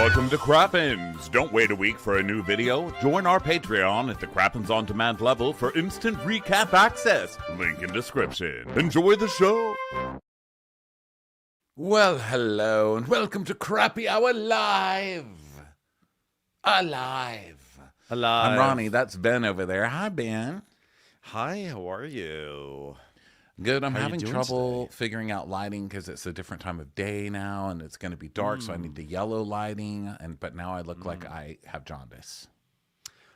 Welcome to Crappens. Don't wait a week for a new video. Join our Patreon at the Crappens On Demand level for instant recap access. Link in description. Enjoy the show. Well, hello, and welcome to Crappy Hour Live. Alive. I'm Ronnie. That's Ben over there. Hi, Ben. Hi, how are you? Good. I'm having trouble figuring out lighting because it's a different time of day now, and it's going to be dark, so I need the yellow lighting. But now I look like I have jaundice.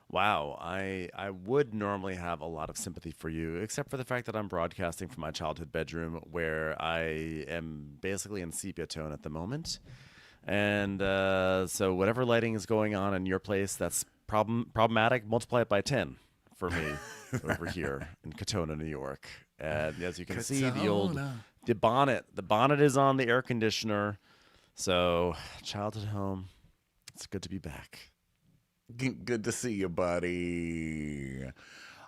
Wow, I would normally have a lot of sympathy for you, except for the fact that I'm broadcasting from my childhood bedroom, where I am basically in sepia tone at the moment, and so whatever lighting is going on in your place that's problematic, multiply it by 10 for me over here in Katona, New York. And as you can see, the bonnet is on the air conditioner. So, childhood home, it's good to be back. Good to see you, buddy.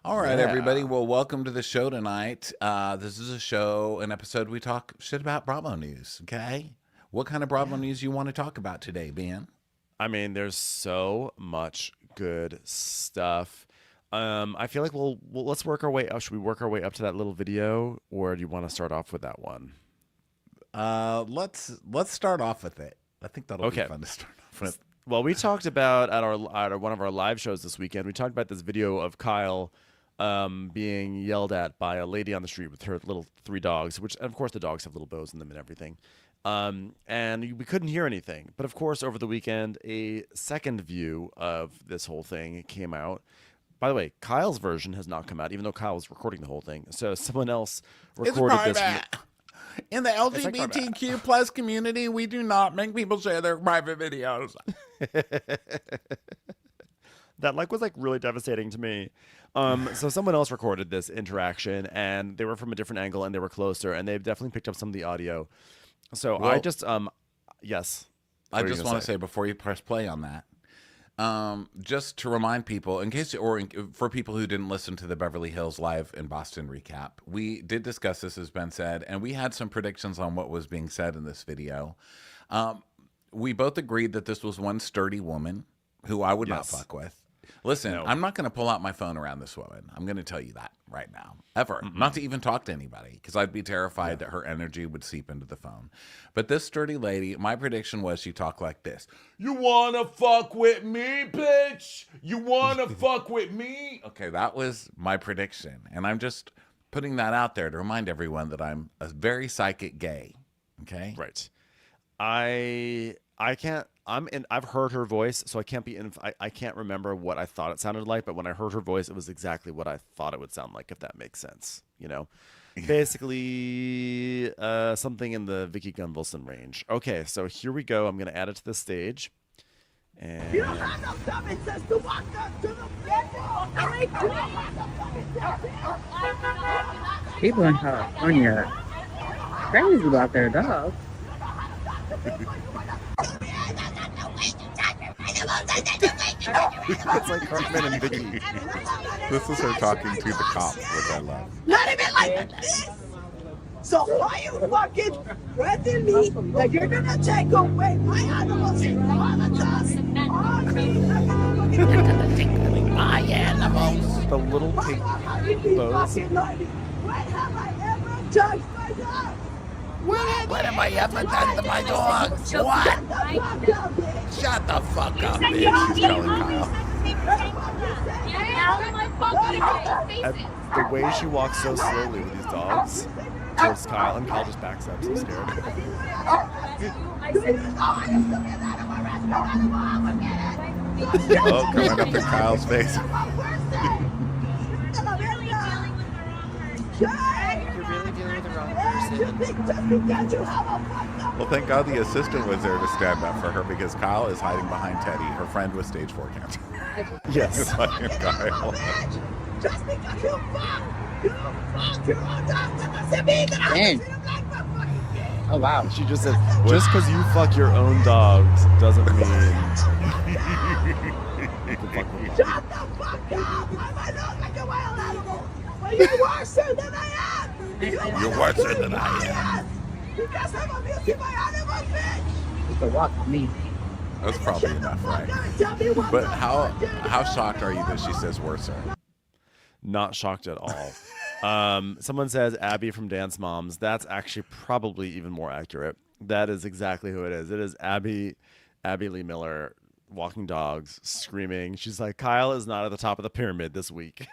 All right, everybody. Well, welcome to the show tonight. This is an episode we talk shit about Bravo news, okay? What kind of Bravo news you want to talk about today, Ben? I mean, there's so much good stuff. I feel like let's work our way up. Should we work our way up to that little video, or do you want to start off with that one? Let's start off with it. I think that'll be fun to start off with. Well, we talked about at one of our live shows this weekend. We talked about this video of Kyle being yelled at by a lady on the street with her little 3 dogs, which, of course, the dogs have little bows in them and everything. And we couldn't hear anything. But, of course, over the weekend, a second view of this whole thing came out. By the way, Kyle's version has not come out, even though Kyle was recording the whole thing. So someone else recorded this. In the LGBTQ plus community, we do not make people share their private videos. That was really devastating to me. So someone else recorded this interaction, and they were from a different angle, and they were closer, and they definitely picked up some of the audio. So I just, yes. I just want to say before you press play on that, just to remind people, for people who didn't listen to the Beverly Hills Live in Boston recap, we did discuss this, as Ben said, and we had some predictions on what was being said in this video. We both agreed that this was one sturdy woman who I would not fuck with. Listen, I'm not going to pull out my phone around this woman. I'm going to tell you that right now. Ever. Not to even talk to anybody, because I'd be terrified that her energy would seep into the phone. But this sturdy lady, my prediction was she talked like this. You want to fuck with me, bitch? You want to fuck with me? Okay, that was my prediction. And I'm just putting that out there to remind everyone that I'm a very psychic gay. Okay? Right. I've heard her voice, so I can't remember what I thought it sounded like, but when I heard her voice, it was exactly what I thought it would sound like, if that makes sense. You know, basically something in the Vicky Gunvalson range. Okay, so here we go. I'm going to add it to the stage. And you don't have no common sense to walk up to the people in California crazy about their dogs. It's like Cartman and Vicky. This is her talking to the cops, which I love. Not even like this. So why you fucking threatening me that you're gonna take away my animals all the time? On me, you're gonna take away my animals. The little pink bows. When have I ever touched my dog? What have I ever done to my dogs? What? Shut the fuck up, bitch. She's telling Kyle. The way she walks so slowly with these dogs towards Kyle, and Kyle just backs up so scared. Oh, coming up in Kyle's face. Well, thank God the assistant was there to stand up for her, because Kyle is hiding behind Teddy, her friend with stage 4 cancer. Yes. Kyle. Just because you fuck your own dog doesn't mean that I'm a black motherfucking. Oh wow. She just said, just because you fuck your own dogs doesn't mean you can fuck with them. Shut the fuck up! Why am I not like a wild animal? Well, you're worse than I am! You're worse than I am! Because I'm abusing my animals, bitch! You can walk with me. That's probably enough, right? Tell me what But the how fuck, dude. how shocked are you that she says worser? Not shocked at all. Someone says Abby from Dance Moms. That's actually probably even more accurate. That is exactly who it is. It is Abby Lee Miller walking dogs, screaming. She's like, Kyle is not at the top of the pyramid this week.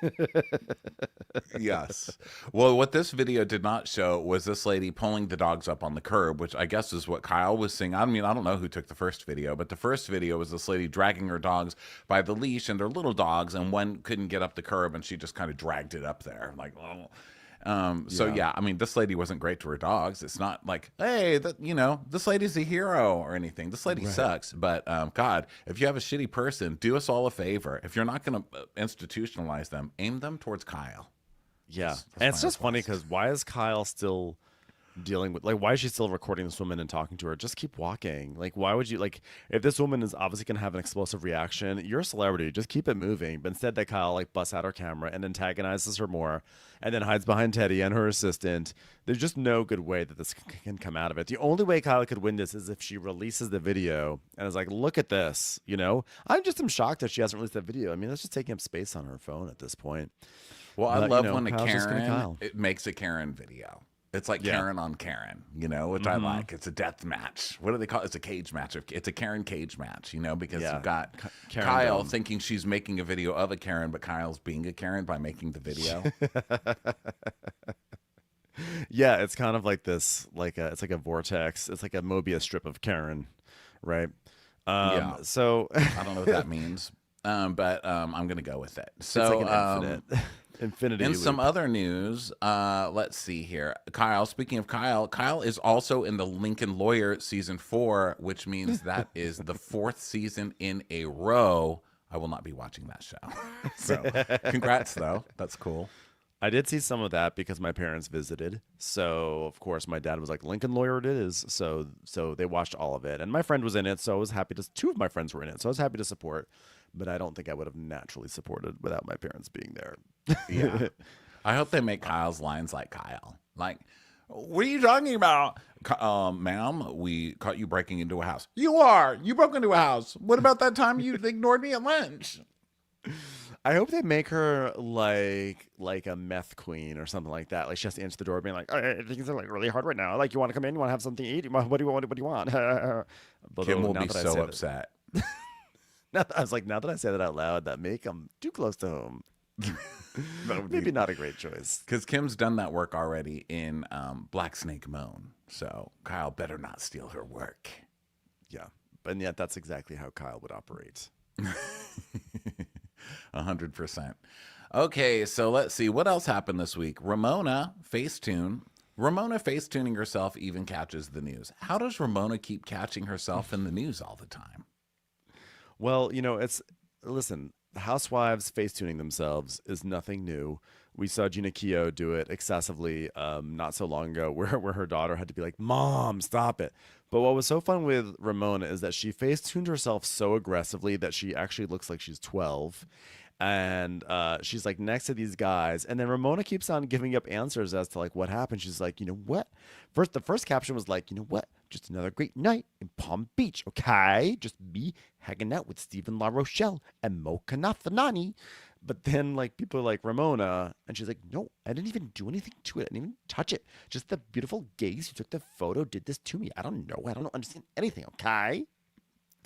Yes. Well, what this video did not show was this lady pulling the dogs up on the curb, which I guess is what Kyle was seeing. I mean, I don't know who took the first video, but the first video was this lady dragging her dogs by the leash, and they're little dogs, and one couldn't get up the curb, and she just kind of dragged it up there. Like, oh. So yeah, I mean, this lady wasn't great to her dogs. It's not like, hey, this lady's a hero or anything. This lady sucks. But God, if you have a shitty person, do us all a favor. If you're not going to institutionalize them, aim them towards Kyle. Yeah. That's And it's my just funny request. because why is Kyle still dealing with, like, why is she still recording this woman and talking to her? Just keep walking. Like, why would you, like, if this woman is obviously going to have an explosive reaction, you're a celebrity, just keep it moving. But instead that Kyle, like, busts out her camera and antagonizes her more and then hides behind Teddy and her assistant. There's just no good way that this can come out of it. The only way Kyle could win this is if she releases the video and is like, look at this, you know? I'm shocked that she hasn't released that video. I mean, that's just taking up space on her phone at this point. Well, I But, love you know, when a Kyle's just gonna Karen Kyle. it makes a Karen video. It's like Yeah. Karen on Karen, which I like. It's a death match. What do they call it? It's a cage match. It's a Karen cage match, because Yeah. you've got Karen Kyle Dome. thinking she's making a video of a Karen, but Kyle's being a Karen by making the video. Yeah, it's kind of like this, it's like a vortex. It's like a Mobius strip of Karen, right? Yeah. So I don't know what that means, but I'm going to go with it. So it's like an infinity in loop. some other news, let's see here. Kyle, speaking of Kyle is also in the Lincoln Lawyer season 4, which means that is the 4th season in a row. I will not be watching that show. So congrats, though. That's cool. I did see some of that because my parents visited. So of course my dad was like, Lincoln Lawyer it is. So they watched all of it. And my friend was in it, so I was happy to, 2 of my friends were in it. So I was happy to support, but I don't think I would have naturally supported without my parents being there. Yeah. I hope they make Kyle's lines like Kyle. Like, what are you talking about? Ma'am, we caught you breaking into a house. You broke into a house. What about that time you ignored me at lunch? I hope they make her like a meth queen or something like that. Like she has to answer the door being like, things are like really hard right now. Like, you want to come in? You want to have something to eat? What do you want? What do you want? Kim will now be that I so say that- upset. I was like, now that I say that out loud, that may come too close to home. Maybe not a great choice. Because Kim's done that work already in Black Snake Moan. So Kyle better not steal her work. Yeah. And yet that's exactly how Kyle would operate. 100%. Okay, so let's see. What else happened this week? Ramona facetuning herself even catches the news. How does Ramona keep catching herself in the news all the time? Well, listen, the Housewives face-tuning themselves is nothing new. We saw Gina Keogh do it excessively not so long ago where her daughter had to be like, Mom, stop it. But what was so fun with Ramona is that she face-tuned herself so aggressively that she actually looks like she's 12. And she's like next to these guys. And then Ramona keeps on giving up answers as to like what happened. She's like, you know what? The first caption was like, you know what? Just another great night in Palm Beach, okay? Just me hanging out with Stephen La Rochelle and Mo Kanathanani. But then like people are like, Ramona, and she's like, no, I didn't even do anything to it. I didn't even touch it. Just the beautiful gays who took the photo did this to me. I don't know. I don't understand anything, okay?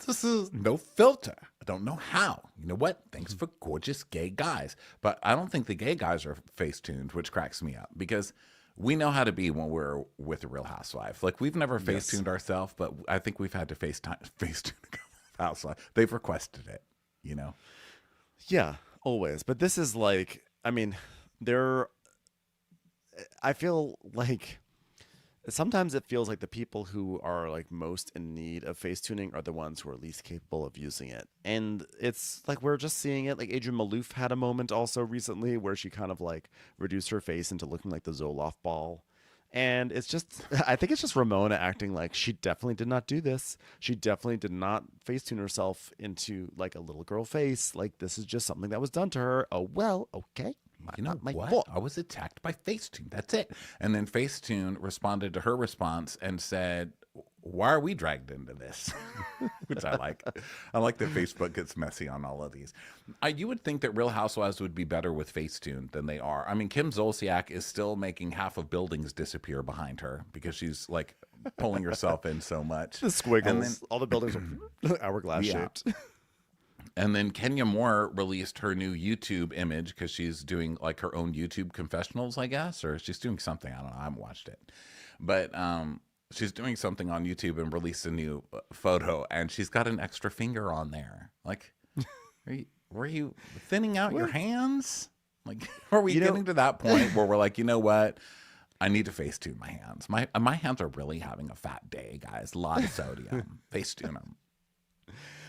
This is no filter. I don't know how. You know what? Thanks for gorgeous gay guys. But I don't think the gay guys are face-tuned, which cracks me up because we know how to be when we're with a Real Housewife. Like, we've never face-tuned ourselves, but I think we've had to face-tune a housewife. They've requested it, Yeah, always. But this is like, I mean, I feel like sometimes it feels like the people who are like most in need of face tuning are the ones who are least capable of using it. And it's like we're just seeing it. Like Adrienne Maloof had a moment also recently where she kind of like reduced her face into looking like the Zoloft ball. And it's just, I think it's just Ramona acting like she definitely did not do this. She definitely did not face tune herself into like a little girl face. Like this is just something that was done to her. Oh, well, okay. You know Not my what? fault. I was attacked by Facetune. That's it. And then Facetune responded to her response and said, why are we dragged into this? Which I like. I like that Facebook gets messy on all of these. You would think that Real Housewives would be better with Facetune than they are. I mean, Kim Zolciak is still making half of buildings disappear behind her because she's like pulling herself in so much. The squiggles. And then, all the buildings are hourglass shaped. And then Kenya Moore released her new YouTube image because she's doing like her own YouTube confessionals, I guess, or she's doing something. I don't know. I haven't watched it. But she's doing something on YouTube and released a new photo, and she's got an extra finger on there. Like, were you thinning out your hands? Like, are we getting to that point where we're like, you know what? I need to Facetune my hands. My hands are really having a fat day, guys. A lot of sodium. Facetune them.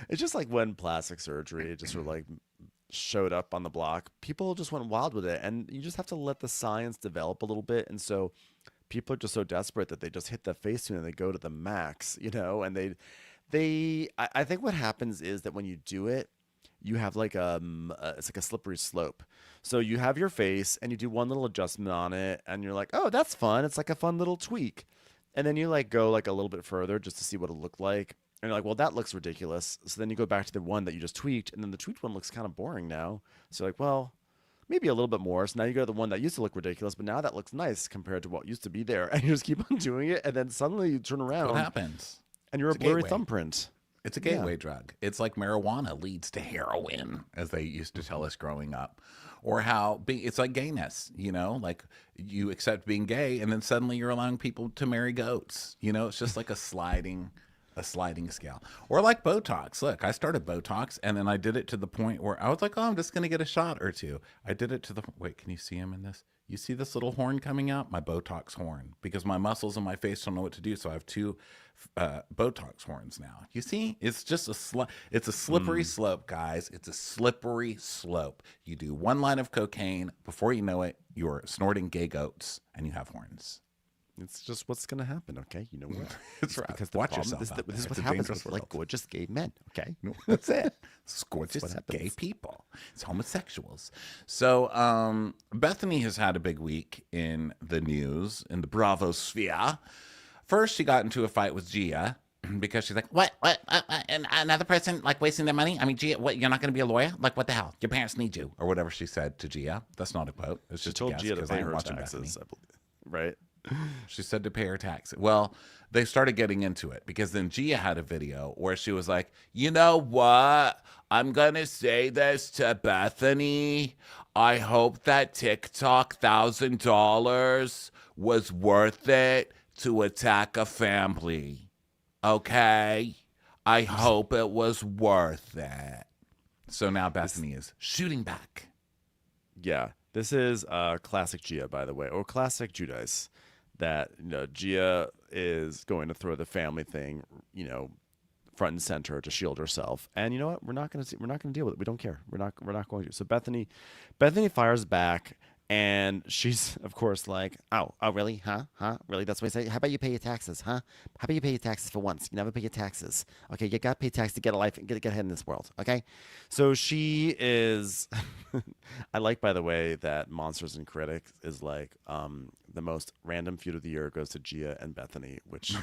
It's just like when plastic surgery just sort of like showed up on the block, people just went wild with it. And you just have to let the science develop a little bit. And so people are just so desperate that they just hit the Facetune and they go to the max, you know, and I think what happens is that when you do it, you have like it's like a slippery slope. So you have your face and you do one little adjustment on it and you're like, oh, that's fun. It's like a fun little tweak. And then you like go like a little bit further just to see what it'll look like. And you're like, well, that looks ridiculous. So then you go back to the one that you just tweaked, and then the tweaked one looks kind of boring now. So like, well, maybe a little bit more. So now you go to the one that used to look ridiculous, but now that looks nice compared to what used to be there. And you just keep on doing it, and then suddenly you turn around. What happens? And you're a blurry thumbprint. It's a gateway drug. It's like marijuana leads to heroin, as they used to tell us growing up. Or how it's like gayness, you know, like you accept being gay, and then suddenly you're allowing people to marry goats. You know, it's just like a sliding scale. Or like Botox. Look, I started Botox and then I did it to the point where I was like, oh, I'm just going to get a shot or two. I did it to the, wait, can you see him in this? You see this little horn coming out? My Botox horn, because my muscles in my face don't know what to do. So I have two Botox horns now. You see, it's just it's a slippery slope, guys. It's a slippery slope. You do one line of cocaine, before you know it, you're snorting gay goats and you have horns. It's just what's going to happen, okay? You know what? That's right. Because Watch yourself. This is what happens with like gorgeous gay men, okay? That's it. It's gorgeous gay people. It's homosexuals. So Bethenny has had a big week in the news, in the Bravo sphere. First, she got into a fight with Gia because she's like, what? And another person like wasting their money? I mean, Gia, what? You're not going to be a lawyer? Like, what the hell? Your parents need you, or whatever she said to Gia. That's not a quote. It's just told Gia to pay her taxes, I believe. Right? She said to pay her taxes. Well, they started getting into it because then Gia had a video where she was like, you know what? I'm going to say this to Bethenny. I hope that TikTok $1,000 was worth it to attack a family. Okay? I hope it was worth it. So now Bethenny is shooting back. Yeah. This is classic Gia, by the way, or classic Judice. That, you know, Gia is going to throw the family thing, you know, front and center to shield herself. And you know what? We're not going to deal with it. We don't care. We're not going to. So Bethenny fires back, and she's of course like, oh, really? Huh? Really? That's what I say. How about you pay your taxes? Huh? How about you pay your taxes for once? You never pay your taxes. Okay, you got to pay taxes to get a life and get ahead in this world. Okay, so she is. I like, by the way, that Monsters and Critics is like the most random feud of the year goes to Gia and Bethenny, which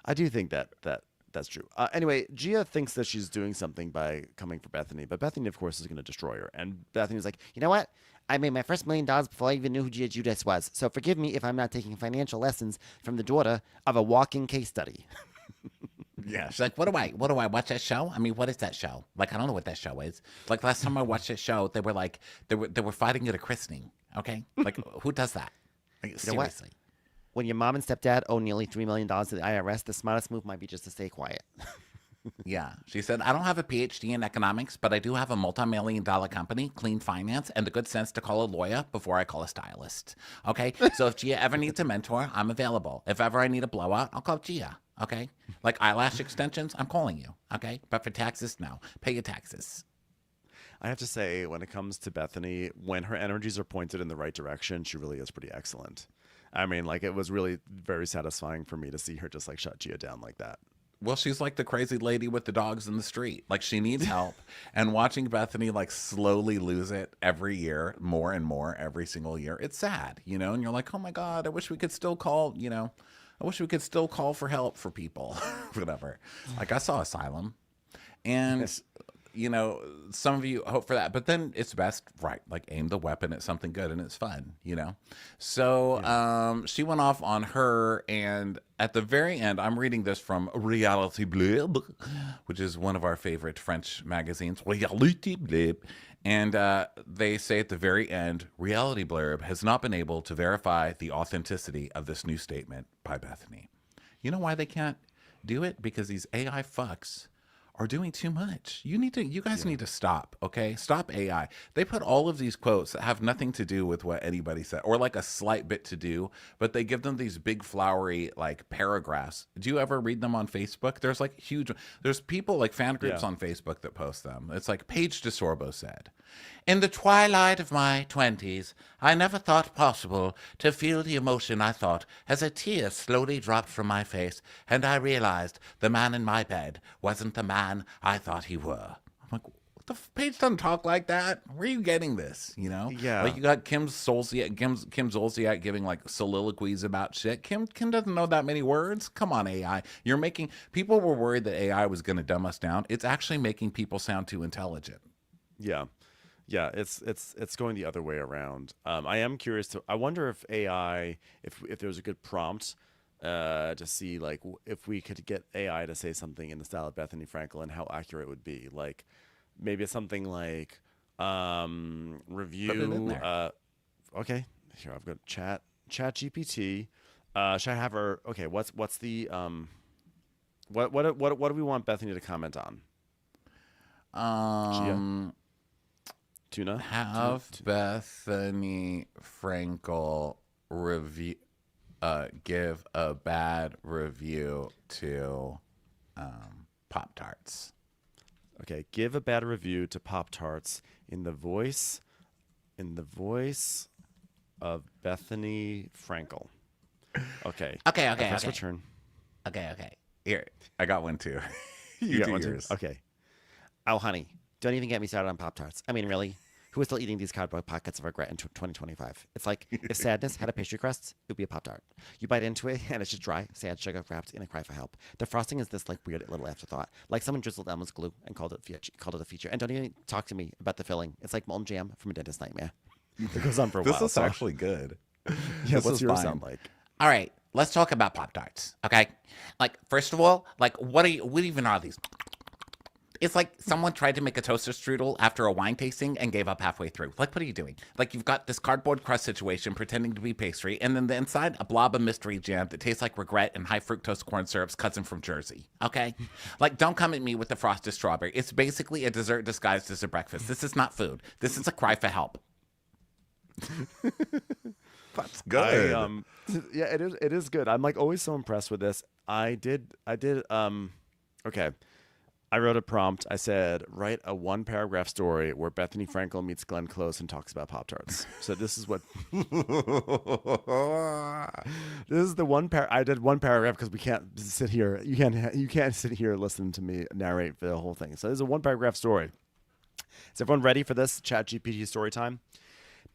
I do think that's true. Anyway, Gia thinks that she's doing something by coming for Bethenny, but Bethenny, of course, is going to destroy her. And Bethenny's like, you know what? I made my first $1 million before I even knew who Gia Judice was. So forgive me if I'm not taking financial lessons from the daughter of a walking case study. Yeah, she's like, what do I watch that show? I mean, what is that show? Like, I don't know what that show is. Like last time I watched that show, they were like, they were fighting at a christening. Okay, like who does that? Like, seriously. When your mom and stepdad owe nearly $3 million to the IRS, the smartest move might be just to stay quiet. Yeah, she said, I don't have a PhD in economics, but I do have a multi-million-dollar company, clean finance, and the good sense to call a lawyer before I call a stylist. Okay, so if Gia ever needs a mentor, I'm available. If ever I need a blowout, I'll call Gia. Okay, like eyelash extensions, I'm calling you. Okay, but for taxes, no. Pay your taxes. I have to say, when it comes to Bethenny, when her energies are pointed in the right direction, she really is pretty excellent. I mean, like, it was really very satisfying for me to see her just like shut Gia down like that. Well, she's like the crazy lady with the dogs in the street. Like, she needs help. And watching Bethenny like slowly lose it every year, more and more every single year, it's sad, you know? And you're like, oh my God, I wish we could still call, you know, I wish we could still call for help for people. Whatever. Like I saw Asylum, and you know, some of you hope for that, but then it's best, right? Like aim the weapon at something good, and it's fun, you know. So she went off on her, and at the very end, I'm reading this from Reality Blab, which is one of our favorite French magazines. Reality Blab. And they say at the very end, Reality Blurb has not been able to verify the authenticity of this new statement by Bethenny. You know why they can't do it? Because these AI fucks are doing too much. You guys need to stop, okay? Stop AI. They put all of these quotes that have nothing to do with what anybody said, or like a slight bit to do, but they give them these big flowery like paragraphs. Do you ever read them on Facebook? There's like there's people like fan groups on Facebook that post them. It's like Paige DeSorbo said, "In the twilight of my 20s, I never thought possible to feel the emotion I thought as a tear slowly dropped from my face, and I realized the man in my bed wasn't the man I thought he were." I'm like, what the Paige doesn't talk like that. Where are you getting this? You know? Yeah. Like you got Kim Zolciak giving like soliloquies about shit. Kim doesn't know that many words. Come on, AI. People were worried that AI was going to dumb us down. It's actually making people sound too intelligent. Yeah. Yeah, it's going the other way around. I am curious I wonder if AI, if there's a good prompt to see like if we could get AI to say something in the style of Bethenny Frankel and how accurate it would be. Like maybe it's something like review. Put it in there. Okay, here I've got Chat GPT. Should I have her? Okay, what's the what do we want Bethenny to comment on? Tuna? Have Bethenny Frankel give a bad review to Pop-Tarts. Okay, give a bad review to Pop-Tarts in the voice of Bethenny Frankel. Okay. Okay. Press return. Okay. Here, I got one too. You got do one too? yours. Okay. Oh, honey, don't even get me started on Pop-Tarts. I mean, really? Who is still eating these cardboard pockets of regret in 2025? It's like if sadness had a pastry crust, it would be a Pop-Tart. You bite into it, and it's just dry, sad sugar wrapped in a cry for help. The frosting is this like weird little afterthought, like someone drizzled Elmer's glue and called it a feature. And don't even talk to me about the filling. It's like molten jam from a dentist nightmare. It goes on for a while. This is actually good. Yeah, This what's is yours fine. sound like? All right, let's talk about Pop-Tarts, okay? Like, first of all, like, what even are these? It's like someone tried to make a toaster strudel after a wine tasting and gave up halfway through. Like, what are you doing? Like, you've got this cardboard crust situation pretending to be pastry, and then the inside, a blob of mystery jam that tastes like regret and high fructose corn syrup's cousin from Jersey, okay? Like, don't come at me with the frosted strawberry. It's basically a dessert disguised as a breakfast. This is not food. This is a cry for help. That's good. Yeah, it is good. I'm like always so impressed with this. Okay. I wrote a prompt. I said, write a 1-paragraph story where Bethenny Frankel meets Glenn Close and talks about Pop-Tarts. So this is what this is the I did 1 paragraph because we can't sit here. You can't sit here and listen to me narrate the whole thing. So this is a 1-paragraph story. Is everyone ready for this Chat GPT story time?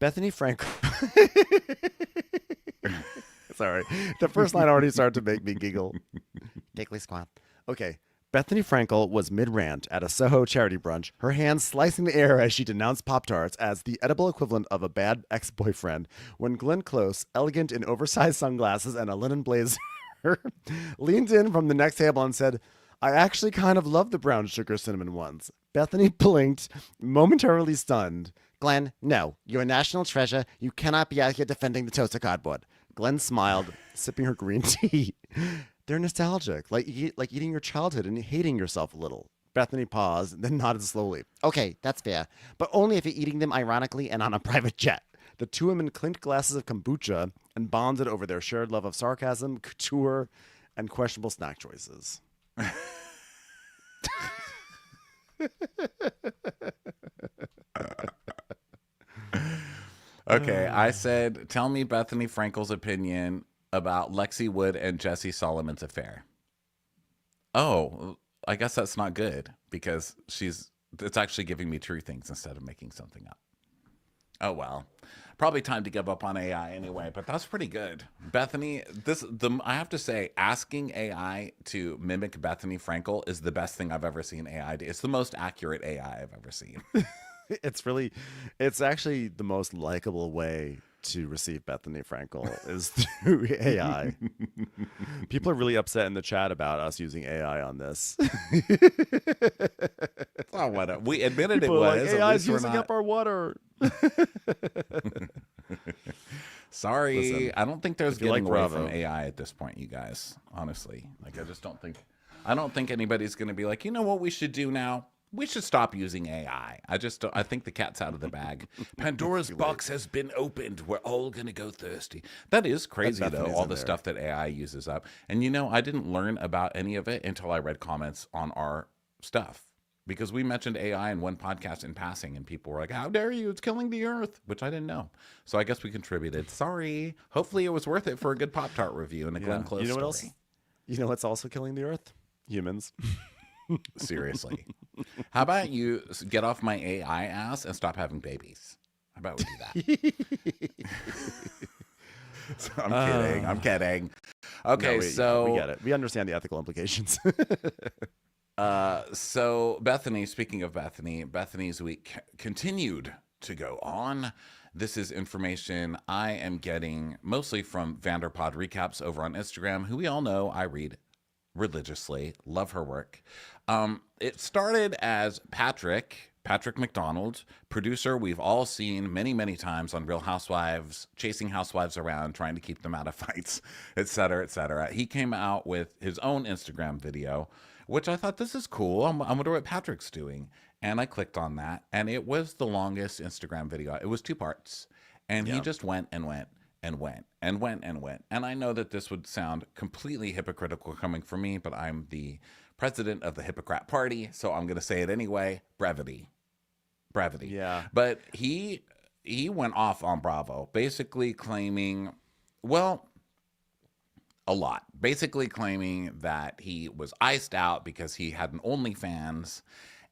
Bethenny Frankel. Sorry. The first line already started to make me giggle. Giggly squat. Okay. Bethenny Frankel was mid-rant at a Soho charity brunch, her hands slicing the air as she denounced Pop-Tarts as the edible equivalent of a bad ex-boyfriend, when Glenn Close, elegant in oversized sunglasses and a linen blazer, leaned in from the next table and said, "I actually kind of love the brown sugar cinnamon ones." Bethenny blinked, momentarily stunned. Glenn, no, you're a national treasure. You cannot be out here defending the toaster cardboard. Glenn smiled, sipping her green tea. They're nostalgic, like eating your childhood and hating yourself a little. Bethenny paused, then nodded slowly. Okay, that's fair, but only if you're eating them ironically and on a private jet. The two women clinked glasses of kombucha and bonded over their shared love of sarcasm, couture, and questionable snack choices. Okay, I said, tell me Bethenny Frankel's opinion about Lexi Wood and Jesse Solomon's affair. Oh, I guess that's not good because it's actually giving me true things instead of making something up. Oh well. Probably time to give up on AI anyway, but that's pretty good. Bethenny, I have to say, asking AI to mimic Bethenny Frankel is the best thing I've ever seen AI do. It's the most accurate AI I've ever seen. It's actually the most likable way to receive Bethenny Frankel is through AI. People are really upset in the chat about us using AI on this. Oh, what we admitted People it are was. like, At AI's least we're using not. up our water. Sorry, Listen, I don't think there's if you getting like away Bravo. from AI at this point, you guys. Honestly, like I just don't think. I don't think anybody's going to be like, you know what we should do now? We should stop using AI. I think the cat's out of the bag. Pandora's box has been opened. We're all going to go thirsty. That is crazy, though, Bethany's all in the there. stuff that AI uses up. And, I didn't learn about any of it until I read comments on our stuff. Because we mentioned AI in one podcast in passing, and people were like, how dare you? It's killing the earth, which I didn't know. So I guess we contributed. Sorry. Hopefully it was worth it for a good Pop-Tart review and a Glenn Close You know what story. else? You know what's also killing the earth? Humans. Seriously. How about you get off my AI ass and stop having babies? How about we do that? So I'm kidding. Okay, No, so we get it. We understand the ethical implications. So Bethenny, speaking of Bethenny's week continued to go on. This is information I am getting mostly from Vanderpod Recaps over on Instagram, who we all know I read religiously. Love her work. It started as Patrick McDonald, producer we've all seen many, many times on Real Housewives, chasing housewives around, trying to keep them out of fights, et cetera, et cetera. He came out with his own Instagram video, which I thought, this is cool. I wonder what Patrick's doing. And I clicked on that, and it was the longest Instagram video. It was 2 parts. And he just went and went and went and went and went. And I know that this would sound completely hypocritical coming from me, but I'm the president of the Hippocrat Party, so I'm going to say it anyway. Brevity. Yeah. But he went off on Bravo, basically claiming, well, a lot. Basically claiming that he was iced out because he had an OnlyFans,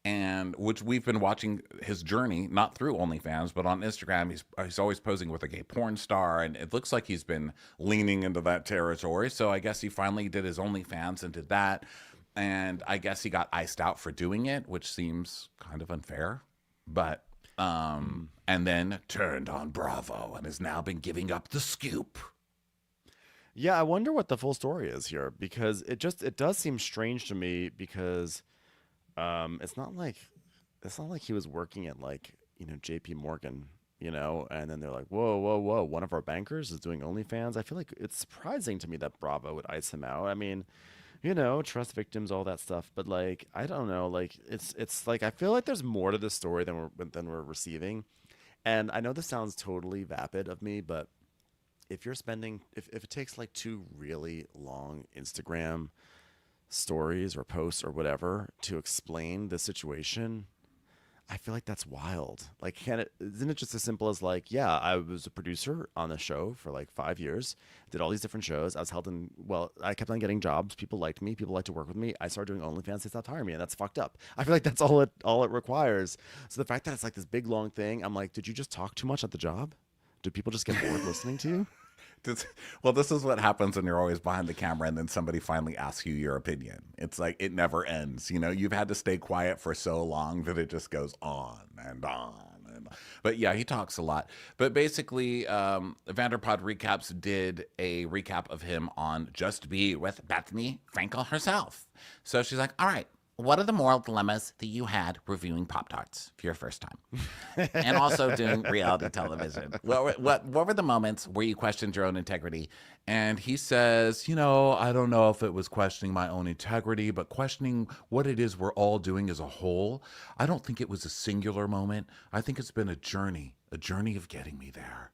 and which we've been watching his journey, not through OnlyFans, but on Instagram. He's always posing with a gay porn star, and it looks like he's been leaning into that territory. So I guess he finally did his OnlyFans and did that. And I guess he got iced out for doing it, which seems kind of unfair. But and then turned on Bravo and has now been giving up the scoop. Yeah, I wonder what the full story is here, because it does seem strange to me, because it's not like he was working at, like, JP Morgan, and then they're like, whoa, one of our bankers is doing OnlyFans. I feel like it's surprising to me that Bravo would ice him out. I mean, trust victims, all that stuff, but, like, I don't know, like, it's like I feel like there's more to this story than we're receiving. And I know this sounds totally vapid of me, but if you're spending, if it takes like 2 really long Instagram stories or posts or whatever to explain the situation, I feel like that's wild. Like, isn't it just as simple as, like, yeah, I was a producer on the show for like 5 years, did all these different shows. I was I kept on getting jobs. People liked me. People liked to work with me. I started doing OnlyFans. They stopped hiring me, and that's fucked up. I feel like that's all it requires. So the fact that it's like this big long thing, I'm like, did you just talk too much at the job? Did people just get bored listening to you? Well, this is what happens when you're always behind the camera and then somebody finally asks you your opinion. It's like it never ends. You've had to stay quiet for so long that it just goes on and on. But yeah, he talks a lot. But basically, Vanderpod Recaps did a recap of him on Just Be with Bethenny Frankel herself. So she's like, all right, what are the moral dilemmas that you had reviewing Pop-Tarts for your first time? And also doing reality television. What were the moments where you questioned your own integrity? And he says, I don't know if it was questioning my own integrity, but questioning what it is we're all doing as a whole. I don't think it was a singular moment. I think it's been a journey of getting me there.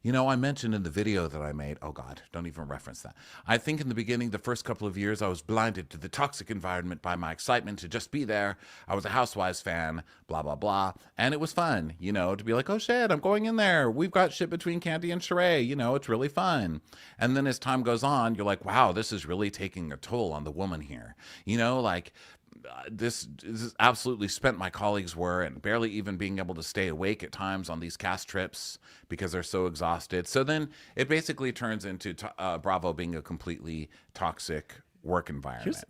I mentioned in the video that I made, oh God, don't even reference that. I think in the beginning, the first couple of years, I was blinded to the toxic environment by my excitement to just be there. I was a Housewives fan, blah, blah, blah. And it was fun, to be like, oh shit, I'm going in there. We've got shit between Candy and Sheree, it's really fun. And then as time goes on, you're like, wow, this is really taking a toll on the woman here. Like, this absolutely spent my colleagues were, and barely even being able to stay awake at times on these cast trips because they're so exhausted. So then it basically turns into Bravo being a completely toxic work environment.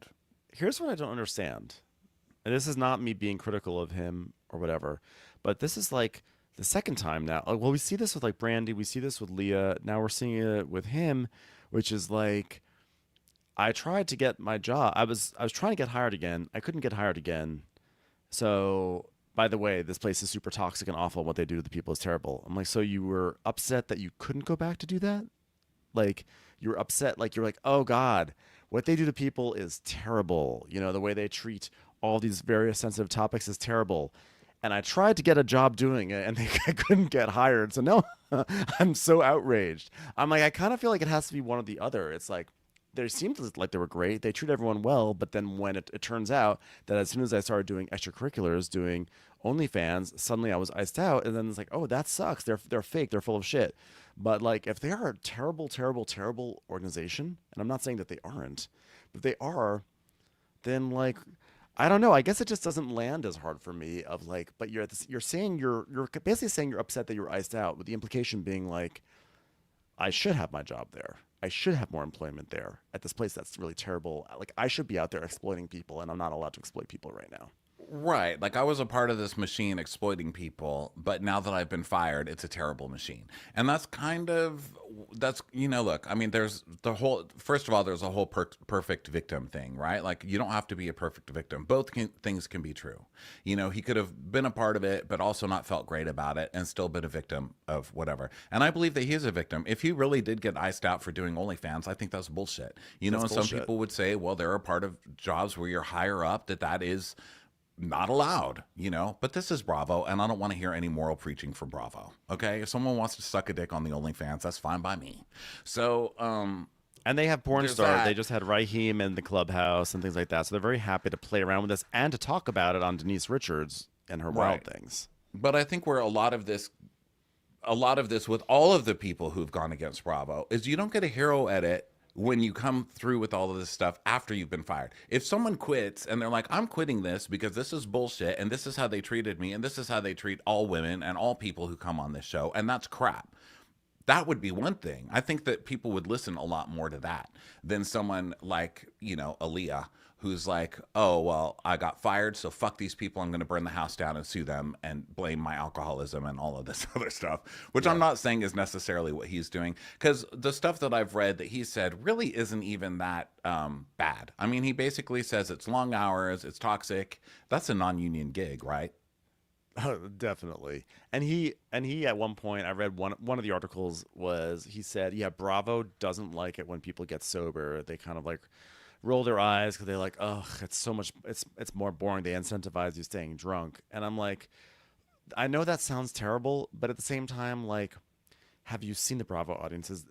Here's what I don't understand. And this is not me being critical of him or whatever, but this is like the second time now. Like, well, we see this with like Brandy, we see this with Leah. Now we're seeing it with him, which is like, I tried to get my job. I was trying to get hired again. I couldn't get hired again. So, by the way, this place is super toxic and awful. What they do to the people is terrible. I'm like, so you were upset that you couldn't go back to do that? Like, you were upset. Like, you're like, oh God, what they do to people is terrible. You know, the way they treat all these various sensitive topics is terrible. And I tried to get a job doing it, and I couldn't get hired. So now I'm so outraged. I'm like, I kind of feel like it has to be one or the other. It's like, they seemed like they were great. They treat everyone well. But then when it turns out that as soon as I started doing extracurriculars, doing OnlyFans, suddenly I was iced out. And then it's like, oh, that sucks. They're fake. They're full of shit. But like, if they are a terrible, terrible, terrible organization, and I'm not saying that they aren't, but if they are, then like, I don't know. I guess it just doesn't land as hard for me. Of like, but you're saying you're basically saying you're upset that you were iced out, with the implication being like, I should have my job there. I should have more employment there at this place that's really terrible. Like, I should be out there exploiting people, and I'm not allowed to exploit people right now. Right. Like, I was a part of this machine exploiting people, but now that I've been fired, it's a terrible machine. And that's look, I mean, there's first of all, there's a whole perfect victim thing, right? Like, you don't have to be a perfect victim. Both things can be true. You know, he could have been a part of it, but also not felt great about it and still been a victim of whatever. And I believe that he is a victim. If he really did get iced out for doing OnlyFans, I think that's bullshit. You know, and some people would say, well, there are part of jobs where you're higher up that is not allowed, you know, but this is Bravo, and I don't want to hear any moral preaching from Bravo. Okay, if someone wants to suck a dick on the OnlyFans, that's fine by me. So, and they have porn stars. that. They just had Raheem in the clubhouse and things like that. So they're very happy to play around with this and to talk about it on Denise Richards and her wild things. But I think where a lot of this with all of the people who've gone against Bravo is you don't get a hero edit when you come through with all of this stuff after you've been fired. If someone quits and they're like, I'm quitting this because this is bullshit and this is how they treated me and this is how they treat all women and all people who come on this show, and that's crap, that would be one thing. I think that people would listen a lot more to that than someone like, you know, Aaliyah, who's like, oh, well, I got fired, so fuck these people. I'm going to burn the house down and sue them and blame my alcoholism and all of this other stuff, which I'm not saying is necessarily what he's doing, because the stuff that I've read that he said really isn't even that bad. I mean, he basically says it's long hours, it's toxic. That's a non-union gig, right? Oh, definitely. And he at one point, I read one of the articles was, he said, yeah, Bravo doesn't like it when people get sober. They kind of like roll their eyes because they're like, oh, it's so much, it's more boring. They incentivize you staying drunk. And I'm like, I know that sounds terrible, but at the same time, like, have you seen the Bravo audiences?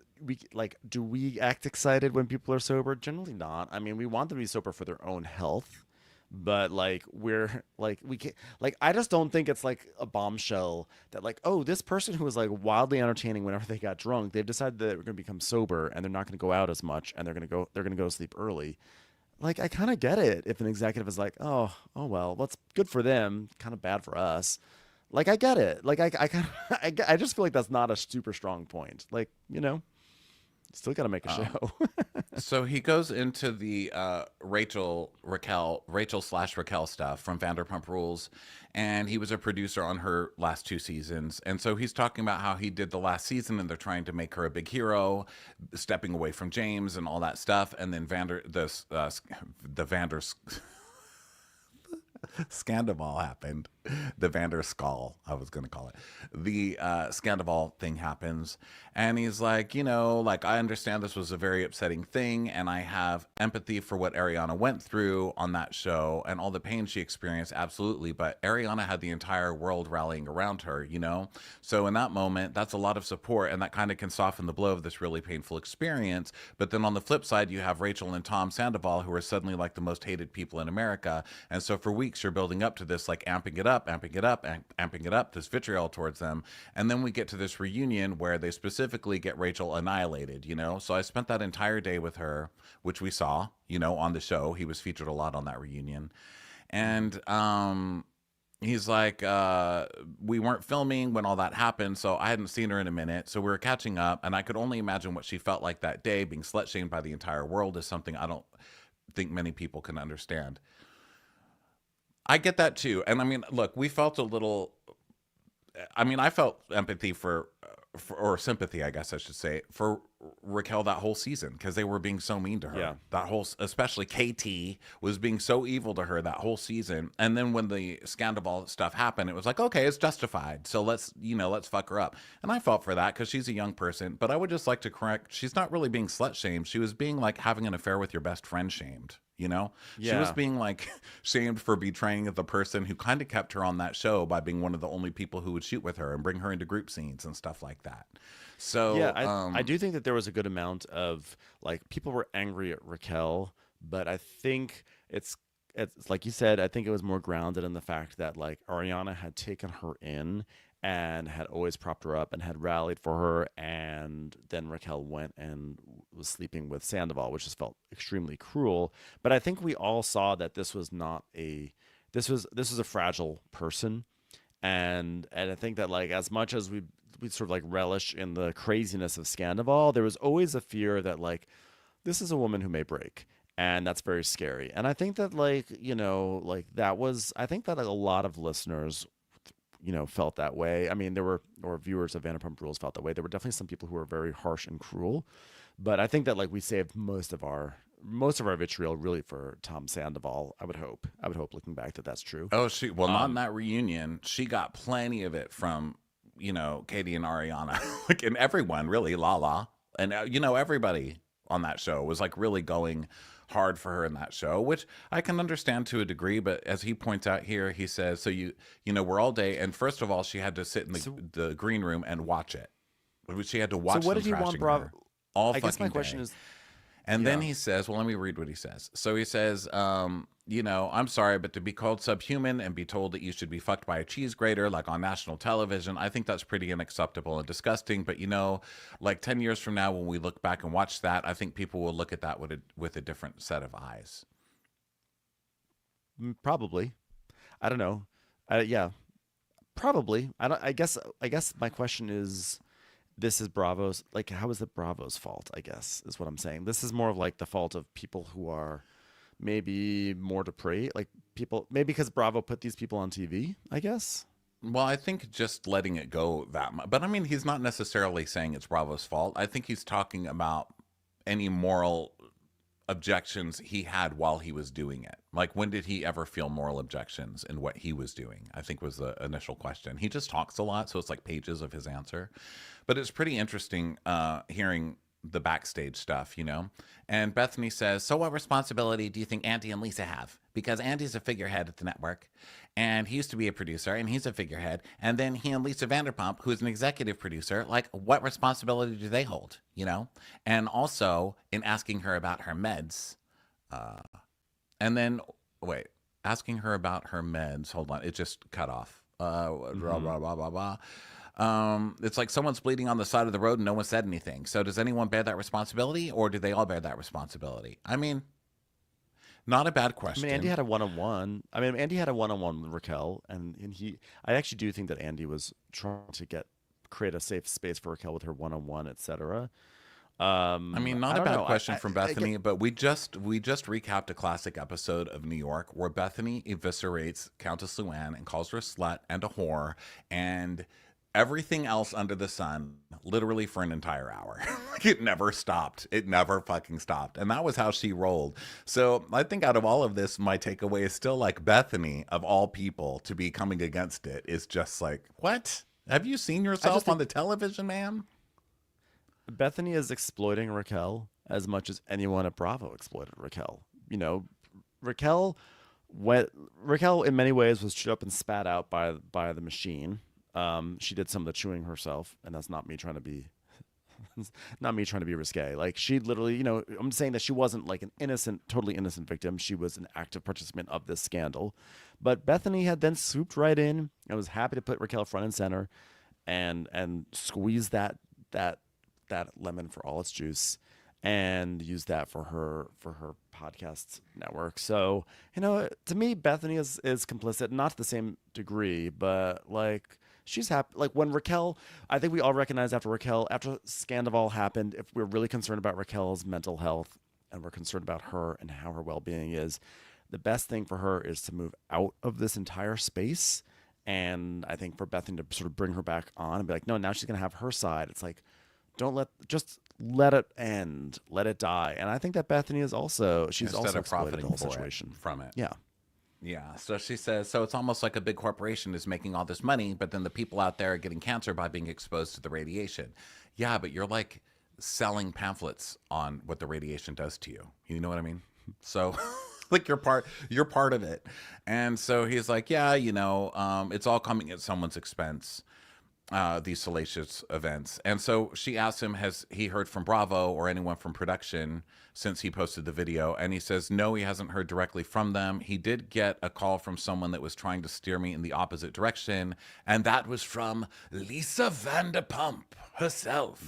Do we act excited when people are sober? Generally not. I mean, we want them to be sober for their own health. But like, we're like, we can't, like, I just don't think it's like a bombshell that like, oh, this person who was like wildly entertaining whenever they got drunk, they've decided that they're going to become sober and they're not going to go out as much and they're going to go to sleep early. Like, I kind of get it if an executive is like, oh well, that's good for them, kind of bad for us. Like, I get it. Like, I just feel like that's not a super strong point. Like, you know, still got to make a show. So he goes into the Rachel / Raquel stuff from Vanderpump Rules, and he was a producer on her last 2 seasons. And so he's talking about how he did the last season, and they're trying to make her a big hero, stepping away from James and all that stuff. And then Scandival happened. The Vanderskull, I was going to call it. The Scandival thing happens. And he's like, you know, like, I understand this was a very upsetting thing, and I have empathy for what Ariana went through on that show and all the pain she experienced, absolutely. But Ariana had the entire world rallying around her, you know? So in that moment, that's a lot of support, and that kind of can soften the blow of this really painful experience. But then on the flip side, you have Rachel and Tom Sandoval, who are suddenly like the most hated people in America. And so for weeks, you're building up to this, like, amping it up, this vitriol towards them. And then we get to this reunion where they specifically get Rachel annihilated, you know? So I spent that entire day with her, which we saw, you know, on the show. He was featured a lot on that reunion. And he's like, we weren't filming when all that happened, so I hadn't seen her in a minute. So we were catching up, and I could only imagine what she felt like that day. Being slut shamed by the entire world is something I don't think many people can understand. I get that too. And I mean, look, we felt a little, I mean, I felt empathy or sympathy, I guess I should say, for Raquel that whole season because they were being so mean to her. Yeah. That whole, especially KT, was being so evil to her that whole season. And then when the scandal stuff happened, it was like, okay, it's justified. So let's fuck her up. And I felt for that because she's a young person. But I would just like to correct, she's not really being slut shamed. She was being like having an affair with your best friend shamed. You know, she was Yeah. being like shamed for betraying the person who kind of kept her on that show by being one of the only people who would shoot with her and bring her into group scenes and stuff like that. So Yeah, I do think that there was a good amount of like people were angry at Raquel, but I think it's like you said, I think it was more grounded in the fact that like Ariana had taken her in and had always propped her up and had rallied for her, and then Raquel went and was sleeping with Sandoval, which just felt extremely cruel. But I think we all saw that this was not a this was a fragile person, and I think that like as much as we sort of like relish in the craziness of Scandival, there was always a fear that like this is a woman who may break, and that's very scary. And I think that like like that was I think that like, a lot of listeners felt that way. I mean, there were or viewers of Vanderpump Rules felt that way. There were definitely some people who were very harsh and cruel, but I think that like we saved most of our vitriol really for Tom Sandoval. I would hope looking back that that's true. oh, not in that reunion. She got plenty of it from, Katie and Ariana, like, and everyone really, Lala, and everybody on that show was like really going hard for her in that show, which I can understand to a degree. But as he points out here, he says, so we're all day, and first of all, she had to sit in the green room and watch it. She had to watch. So what them did he want trashing Bravo? her all I guess my fucking question day. is, And then yeah. he says, well, let me read what he says. So he says, I'm sorry, but to be called subhuman and be told that you should be fucked by a cheese grater, like on national television, I think that's pretty unacceptable and disgusting. But, like 10 years from now, when we look back and watch that, I think people will look at that with a different set of eyes. Probably. I don't know. Yeah, probably. I don't. I guess my question is, this is Bravo's. Like, how is it Bravo's fault? I guess is what I'm saying. This is more of like the fault of people who are maybe more depraved. Like people, maybe because Bravo put these people on TV. I guess. Well, I think just letting it go that much. But I mean, he's not necessarily saying it's Bravo's fault. I think he's talking about any moral objections he had while he was doing it. Like, when did he ever feel moral objections in what he was doing? I think was the initial question. He just talks a lot, so it's like pages of his answer. But it's pretty interesting hearing the backstage stuff, And Bethenny says, so what responsibility do you think Andy and Lisa have? Because Andy's a figurehead at the network, and he used to be a producer, and he's a figurehead. And then he and Lisa Vanderpump, who's an executive producer, like, what responsibility do they hold, And also, in asking her about her meds, and then, wait, asking her about her meds, hold on, it just cut off. Blah, blah, blah, blah, blah. It's like someone's bleeding on the side of the road and no one said anything. So does anyone bear that responsibility, or do they all bear that responsibility? I mean, not a bad question. I mean, Andy had a one-on-one. Andy had a one-on-one with Raquel, and I actually do think that Andy was trying to create a safe space for Raquel with her one-on-one, etc. I mean, not I a don't bad know. question from Bethenny, but we just recapped a classic episode of New York where Bethenny eviscerates Countess Luann and calls her a slut and a whore and everything else under the sun, literally for an entire hour. Like, it never stopped. It never fucking stopped. And that was how she rolled. So I think out of all of this, my takeaway is still like Bethenny, of all people, to be coming against it is just like, what? Have you seen yourself on the television, man? Bethenny is exploiting Raquel as much as anyone at Bravo exploited Raquel. Raquel in many ways was chewed up and spat out by the machine. She did some of the chewing herself, and that's not me trying to be risque. Like, she literally, I'm saying that she wasn't like an totally innocent victim. She was an active participant of this scandal. But Bethenny had then swooped right in and was happy to put Raquel front and center and squeeze that lemon for all its juice. and use that for her podcast network. So, to me, Bethenny is complicit, not to the same degree, but like she's happy. Like when Raquel, I think we all recognize after Scandival happened, if we're really concerned about Raquel's mental health and we're concerned about her and how her well-being is, the best thing for her is to move out of this entire space. And I think for Bethenny to sort of bring her back on and be like, no, now she's going to have her side. It's like, just let it end, let it die. And I think that Bethenny is she's Instead also of exploited the profiting whole for situation. from it. Yeah. Yeah. So she says, so it's almost like a big corporation is making all this money, but then the people out there are getting cancer by being exposed to the radiation. Yeah, but you're like selling pamphlets on what the radiation does to you. You know what I mean? So like you're part of it. And so he's like, yeah, it's all coming at someone's expense. These salacious events. And so she asked him, has he heard from Bravo or anyone from production since he posted the video? And he says, no, he hasn't heard directly from them. He did get a call from someone that was trying to steer me in the opposite direction. And that was from Lisa Vanderpump herself.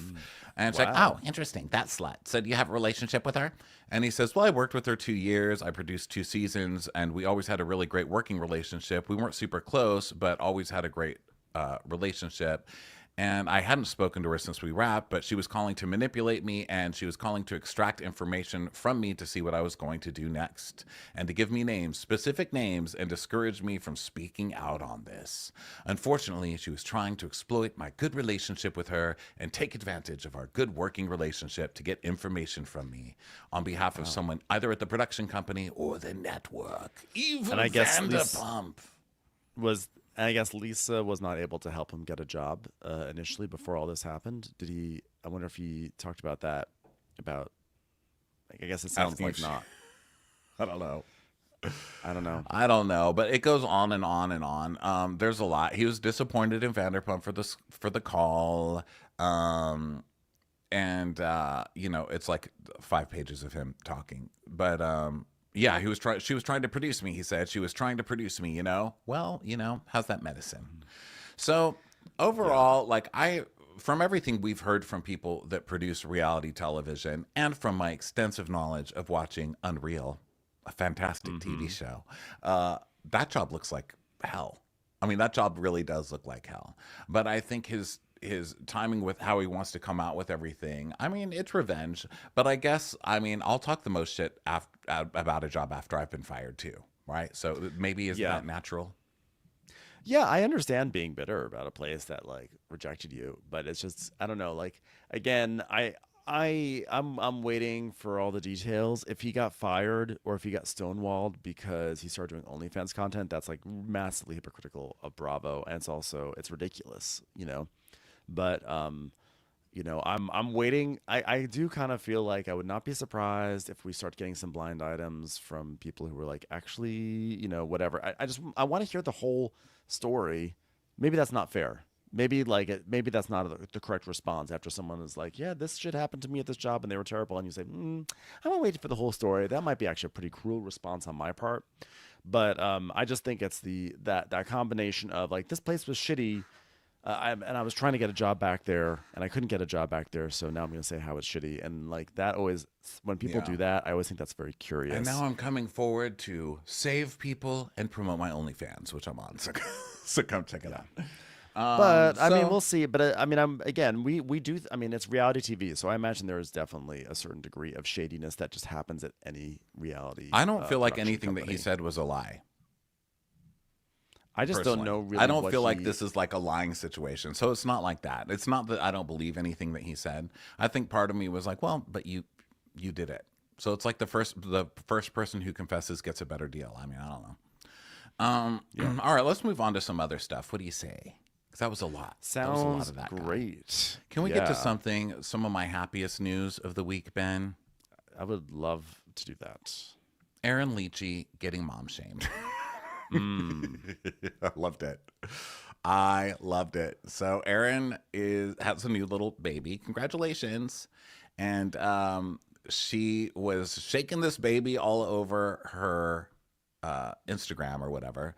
And it's like, oh, interesting. That slut. So do you have a relationship with her? And he says, well, I worked with her 2 years. I produced 2 seasons and we always had a really great working relationship. We weren't super close, but always had a great relationship. And I hadn't spoken to her since we wrapped, but she was calling to manipulate me and she was calling to extract information from me to see what I was going to do next and to give me names, specific names, and discourage me from speaking out on this. Unfortunately, she was trying to exploit my good relationship with her and take advantage of our good working relationship to get information from me on behalf of someone either at the production company or the network. Evil And I guess Vanderpump. I guess Lisa was not able to help him get a job initially before all this happened. I wonder if he talked about that, I guess it sounds like not. I don't know. I don't know. But it goes on and on and on. There's a lot. He was disappointed in Vanderpump for the call. It's like 5 pages of him talking. But yeah, she was trying to produce me, he said. She was trying to produce me, Well, how's that medicine? So overall, from everything we've heard from people that produce reality television and from my extensive knowledge of watching Unreal, a fantastic TV show, that job looks like hell. I mean, that job really does look like hell. But I think his timing with how he wants to come out with everything, I mean, it's revenge. But I guess, I'll talk the most shit about a job after I've been fired too, right? So maybe isn't that natural? Yeah, I understand being bitter about a place that rejected you, but it's just, I don't know. Again, I'm waiting for all the details. If he got fired or if he got stonewalled because he started doing OnlyFans content, that's massively hypocritical of Bravo, and it's ridiculous, But I'm waiting. I do kind of feel like I would not be surprised if we start getting some blind items from people who were actually, whatever. I want to hear the whole story. Maybe that's not fair. Maybe that's not the correct response after someone is like, yeah, this shit happened to me at this job and they were terrible. And you say, I'm gonna wait for the whole story. That might be actually a pretty cruel response on my part. But I just think it's that combination of this place was shitty. And I was trying to get a job back there, and I couldn't get a job back there, so now I'm going to say how it's shitty. And that always, when people do that, I always think that's very curious. And now I'm coming forward to save people and promote my OnlyFans, which I'm on. So come check it out. But we'll see. But we do. It's reality TV, so I imagine there is definitely a certain degree of shadiness that just happens at any reality. I don't feel like anything company. that he said was a lie. I just Personally. don't know really. I don't feel like this is like a lying situation. So it's not like that. It's not that I don't believe anything that he said. I think part of me was like, well, but you did it. So it's like the first person who confesses gets a better deal. I don't know. All right, let's move on to some other stuff. What do you say? Because that was a lot. Sounds that was a lot of that great. Can we get to some of my happiest news of the week, Ben? I would love to do that. Aaron Leachy getting mom shamed. I loved it. So Erin has a new little baby. Congratulations. And she was shaking this baby all over her Instagram or whatever.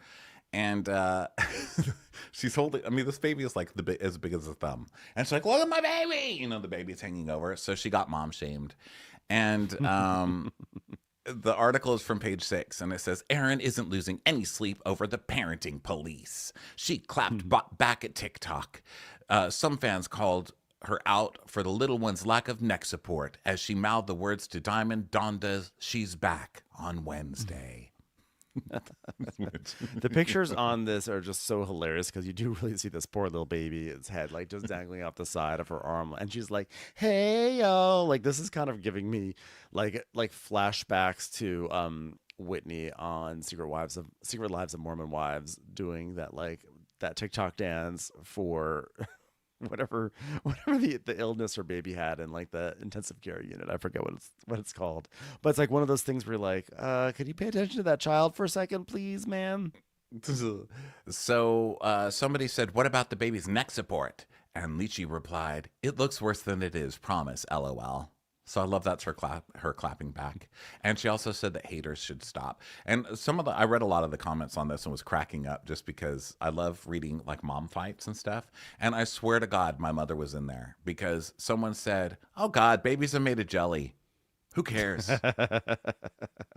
And she's holding. I mean, this baby is like as big as a thumb, and she's like, "Look at my baby!" You know, the baby's hanging over. So she got mom shamed, and the article is from page 6, and it says, Erin isn't losing any sleep over the parenting police. She clapped back at TikTok. Some fans called her out for the little one's lack of neck support as she mouthed the words to Diamond Donda's "She's Back" on Wednesday. The pictures on this are just so hilarious because you do really see this poor little baby's head like just dangling off the side of her arm, and she's like, "Hey yo!" Like this is kind of giving me like flashbacks to Whitney on Secret Lives of Mormon Wives doing that TikTok dance for whatever the illness her baby had in like the intensive care unit. I forget what it's called, but it's like one of those things where you're like, could you pay attention to that child for a second, please, ma'am? So somebody said, "What about the baby's neck support?" And Lychee replied, "It looks worse than it is, promise, LOL." So I love that's her clapping back. And she also said that haters should stop. And I read a lot of the comments on this and was cracking up just because I love reading like mom fights and stuff. And I swear to God, my mother was in there because someone said, "Oh God, babies are made of jelly. Who cares?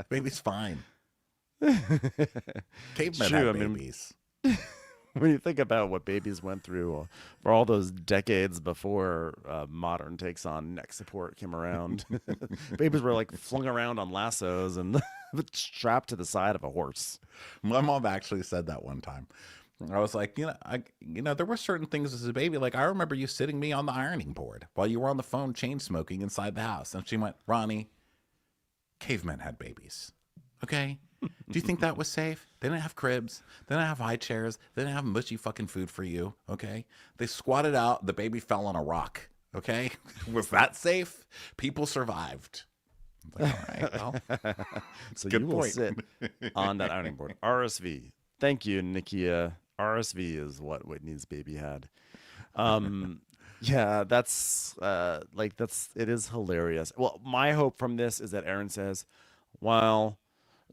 Baby's fine." Cavemen True, had I mean- babies. When you think about what babies went through for all those decades before modern takes on neck support came around, babies were like flung around on lassos and strapped to the side of a horse. My mom actually said that one time. I was like, there were certain things as a baby. Like, I remember you sitting me on the ironing board while you were on the phone chain smoking inside the house. And she went, "Ronnie, cavemen had babies. Okay? Do you think that was safe? They didn't have cribs. They didn't have high chairs. They didn't have mushy fucking food for you. Okay? They squatted out. The baby fell on a rock. Okay? Was that safe? People survived." Like, all right, well, So good you will point. sit on that ironing board. RSV. Thank you, Nikia. RSV is what Whitney's baby had. Yeah, it is hilarious. Well, my hope from this is that Erin says, well,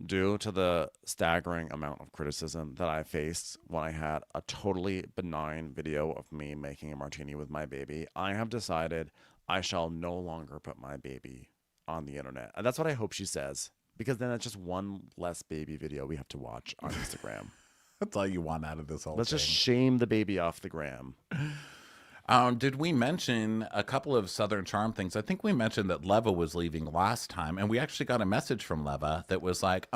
due to the staggering amount of criticism that I faced when I had a totally benign video of me making a martini with my baby, I have decided I shall no longer put my baby on the internet. And that's what I hope she says, because then it's just one less baby video we have to watch on Instagram. That's all you want out of this whole Let's thing. just shame the baby off the gram. Did we mention a couple of Southern Charm things? I think we mentioned that Leva was leaving last time, and we actually got a message from Leva that was like,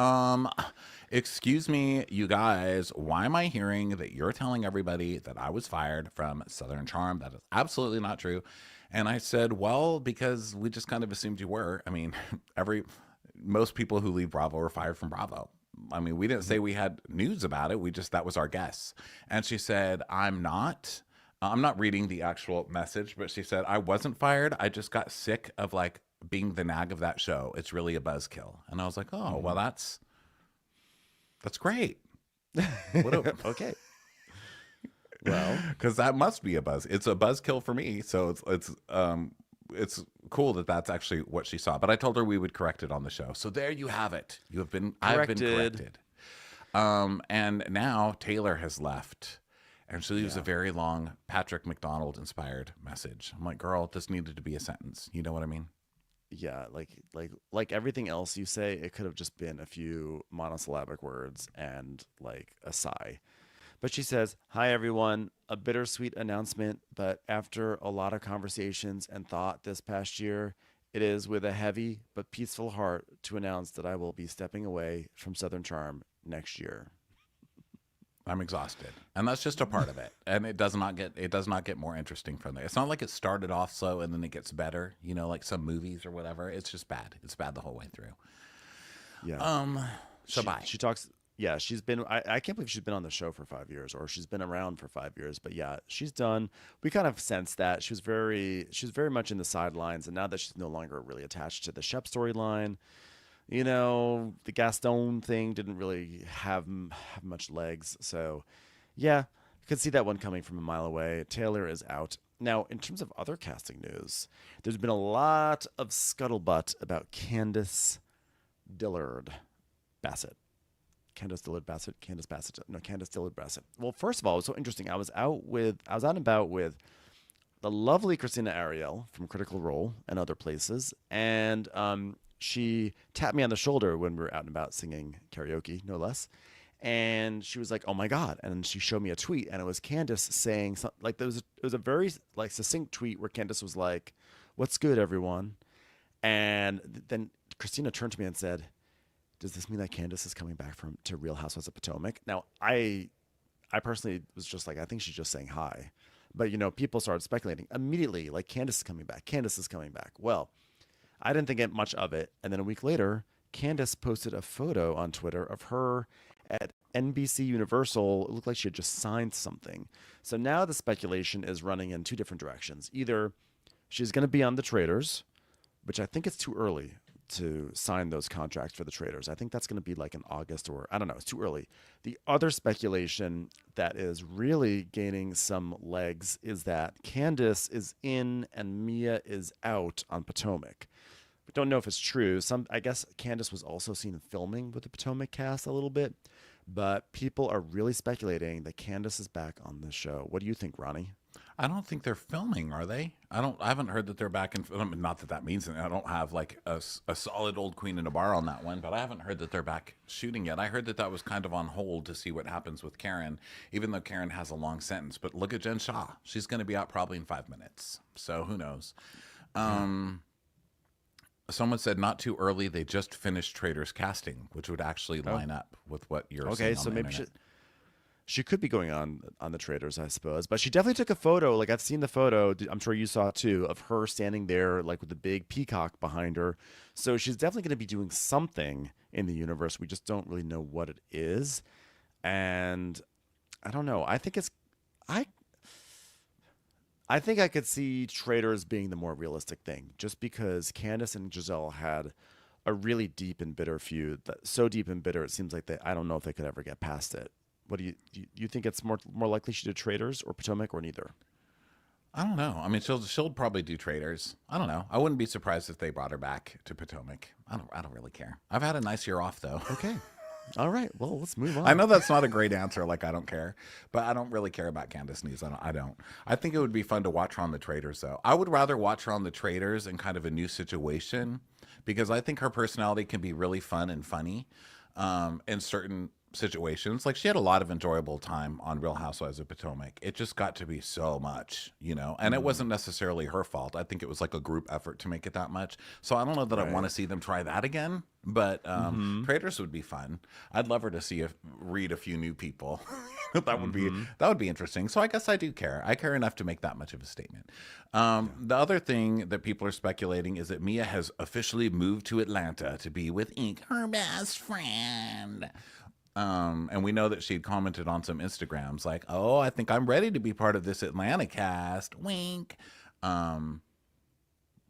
excuse me, you guys, why am I hearing that you're telling everybody that I was fired from Southern Charm? That is absolutely not true. And I said, well, because we just kind of assumed you were. I mean, most people who leave Bravo are fired from Bravo. I mean, we didn't say we had news about it. That was our guess. And she said, I'm not reading the actual message, but she said, I wasn't fired. I just got sick of like being the nag of that show. It's really a buzzkill. And I was like, oh, well, that's great. Okay. Well, because that must be a buzz. It's a buzzkill for me. So it's cool that that's actually what she saw. But I told her we would correct it on the show. So there you have it. I've been corrected. And now Taylor has left. And she leaves a very long Patrick McDonald inspired message. I'm like, girl, this needed to be a sentence. You know what I mean? yeah, like everything else you say, it could have just been a few monosyllabic words and like a sigh. But she says, "Hi everyone, a bittersweet announcement, but after a lot of conversations and thought this past year, it is with a heavy but peaceful heart to announce that I will be stepping away from Southern Charm next year." I'm exhausted, and that's just a part of it. And it does not get more interesting from there. It's not like it started off slow and then it gets better. You know, like some movies or whatever. It's just bad. It's bad the whole way through. Yeah. So bye. She talks. Yeah, she's been. I can't believe she's been on the show for 5 years, or she's been around for 5 years. But yeah, she's done. We kind of sensed that she was very much in the sidelines, and now that she's no longer really attached to the Shep storyline, you know, the Gaston thing didn't really have much legs. So, yeah, you could see that one coming from a mile away. Taylor is out. Now, in terms of other casting news, there's been a lot of scuttlebutt about Candace Dillard Bassett. Candace Dillard Bassett. Candace Dillard Bassett. Well, first of all, it was so interesting. I was out and about with the lovely Christina Ariel from Critical Role and other places, and she tapped me on the shoulder when we were out and about singing karaoke, no less. And she was like, "Oh my God!" And she showed me a tweet, and it was Candace saying something like it was a very like succinct tweet where Candace was like, "What's good, everyone?" And then Christina turned to me and said, "Does this mean that Candace is coming back to Real Housewives of Potomac?" Now, I personally was just like, I think she's just saying hi, but people started speculating immediately, like Candace is coming back. Candace is coming back. Well, I didn't think much of it, and then a week later, Candace posted a photo on Twitter of her at NBC Universal. It looked like she had just signed something. So now the speculation is running in two different directions. Either she's going to be on the Traders, which I think it's too early to sign those contracts for the Traders. I think that's going to be like in August, or I don't know. It's too early. The other speculation that is really gaining some legs is that Candace is in and Mia is out on Potomac. We don't know if it's true. I guess Candace was also seen filming with the Potomac cast a little bit, but people are really speculating that Candace is back on the show. What do you think, Ronnie? I don't think they're filming, are they? I haven't heard that they're back in. Not that that means anything. I don't have like a solid old queen in a bar on that one, but I haven't heard that they're back shooting yet. I heard that was kind of on hold to see what happens with Karen, even though Karen has a long sentence. But look at Jen Shaw; she's going to be out probably in 5 minutes. So who knows? Someone said not too early. They just finished Traders casting, which would actually line up with what you're saying. Okay, so maybe she could be going on the Traders, I suppose. But she definitely took a photo. Like, I've seen the photo. I'm sure you saw it too, of her standing there like with the big peacock behind her. So she's definitely going to be doing something in the universe. We just don't really know what it is. And I don't know. I think I could see Traders being the more realistic thing, just because Candace and Giselle had a really deep and bitter feud. So deep and bitter, it seems like I don't know if they could ever get past it. What do you think it's more likely she did Traders or Potomac, or neither? I don't know. I mean, she'll probably do Traders. I don't know. I wouldn't be surprised if they brought her back to Potomac. I don't really care. I've had a nice year off though. Okay. All right. Well, let's move on. I know that's not a great answer. Like, I don't care, but I don't really care about Candace news. I don't. I think it would be fun to watch her on the Traders, though. I would rather watch her on the Traders in kind of a new situation, because I think her personality can be really fun and funny in certain situations. Like, she had a lot of enjoyable time on Real Housewives of Potomac. It just got to be so much, and it wasn't necessarily her fault. I think it was like a group effort to make it that much. So I don't know that I want to see them try that again, but Traders would be fun. I'd love her to read a few new people. That would be interesting. So I guess I do care. I care enough to make that much of a statement. The other thing that people are speculating is that Mia has officially moved to Atlanta to be with Ink, her best friend. And we know that she'd commented on some Instagrams like, "Oh, I think I'm ready to be part of this Atlanta cast." Wink.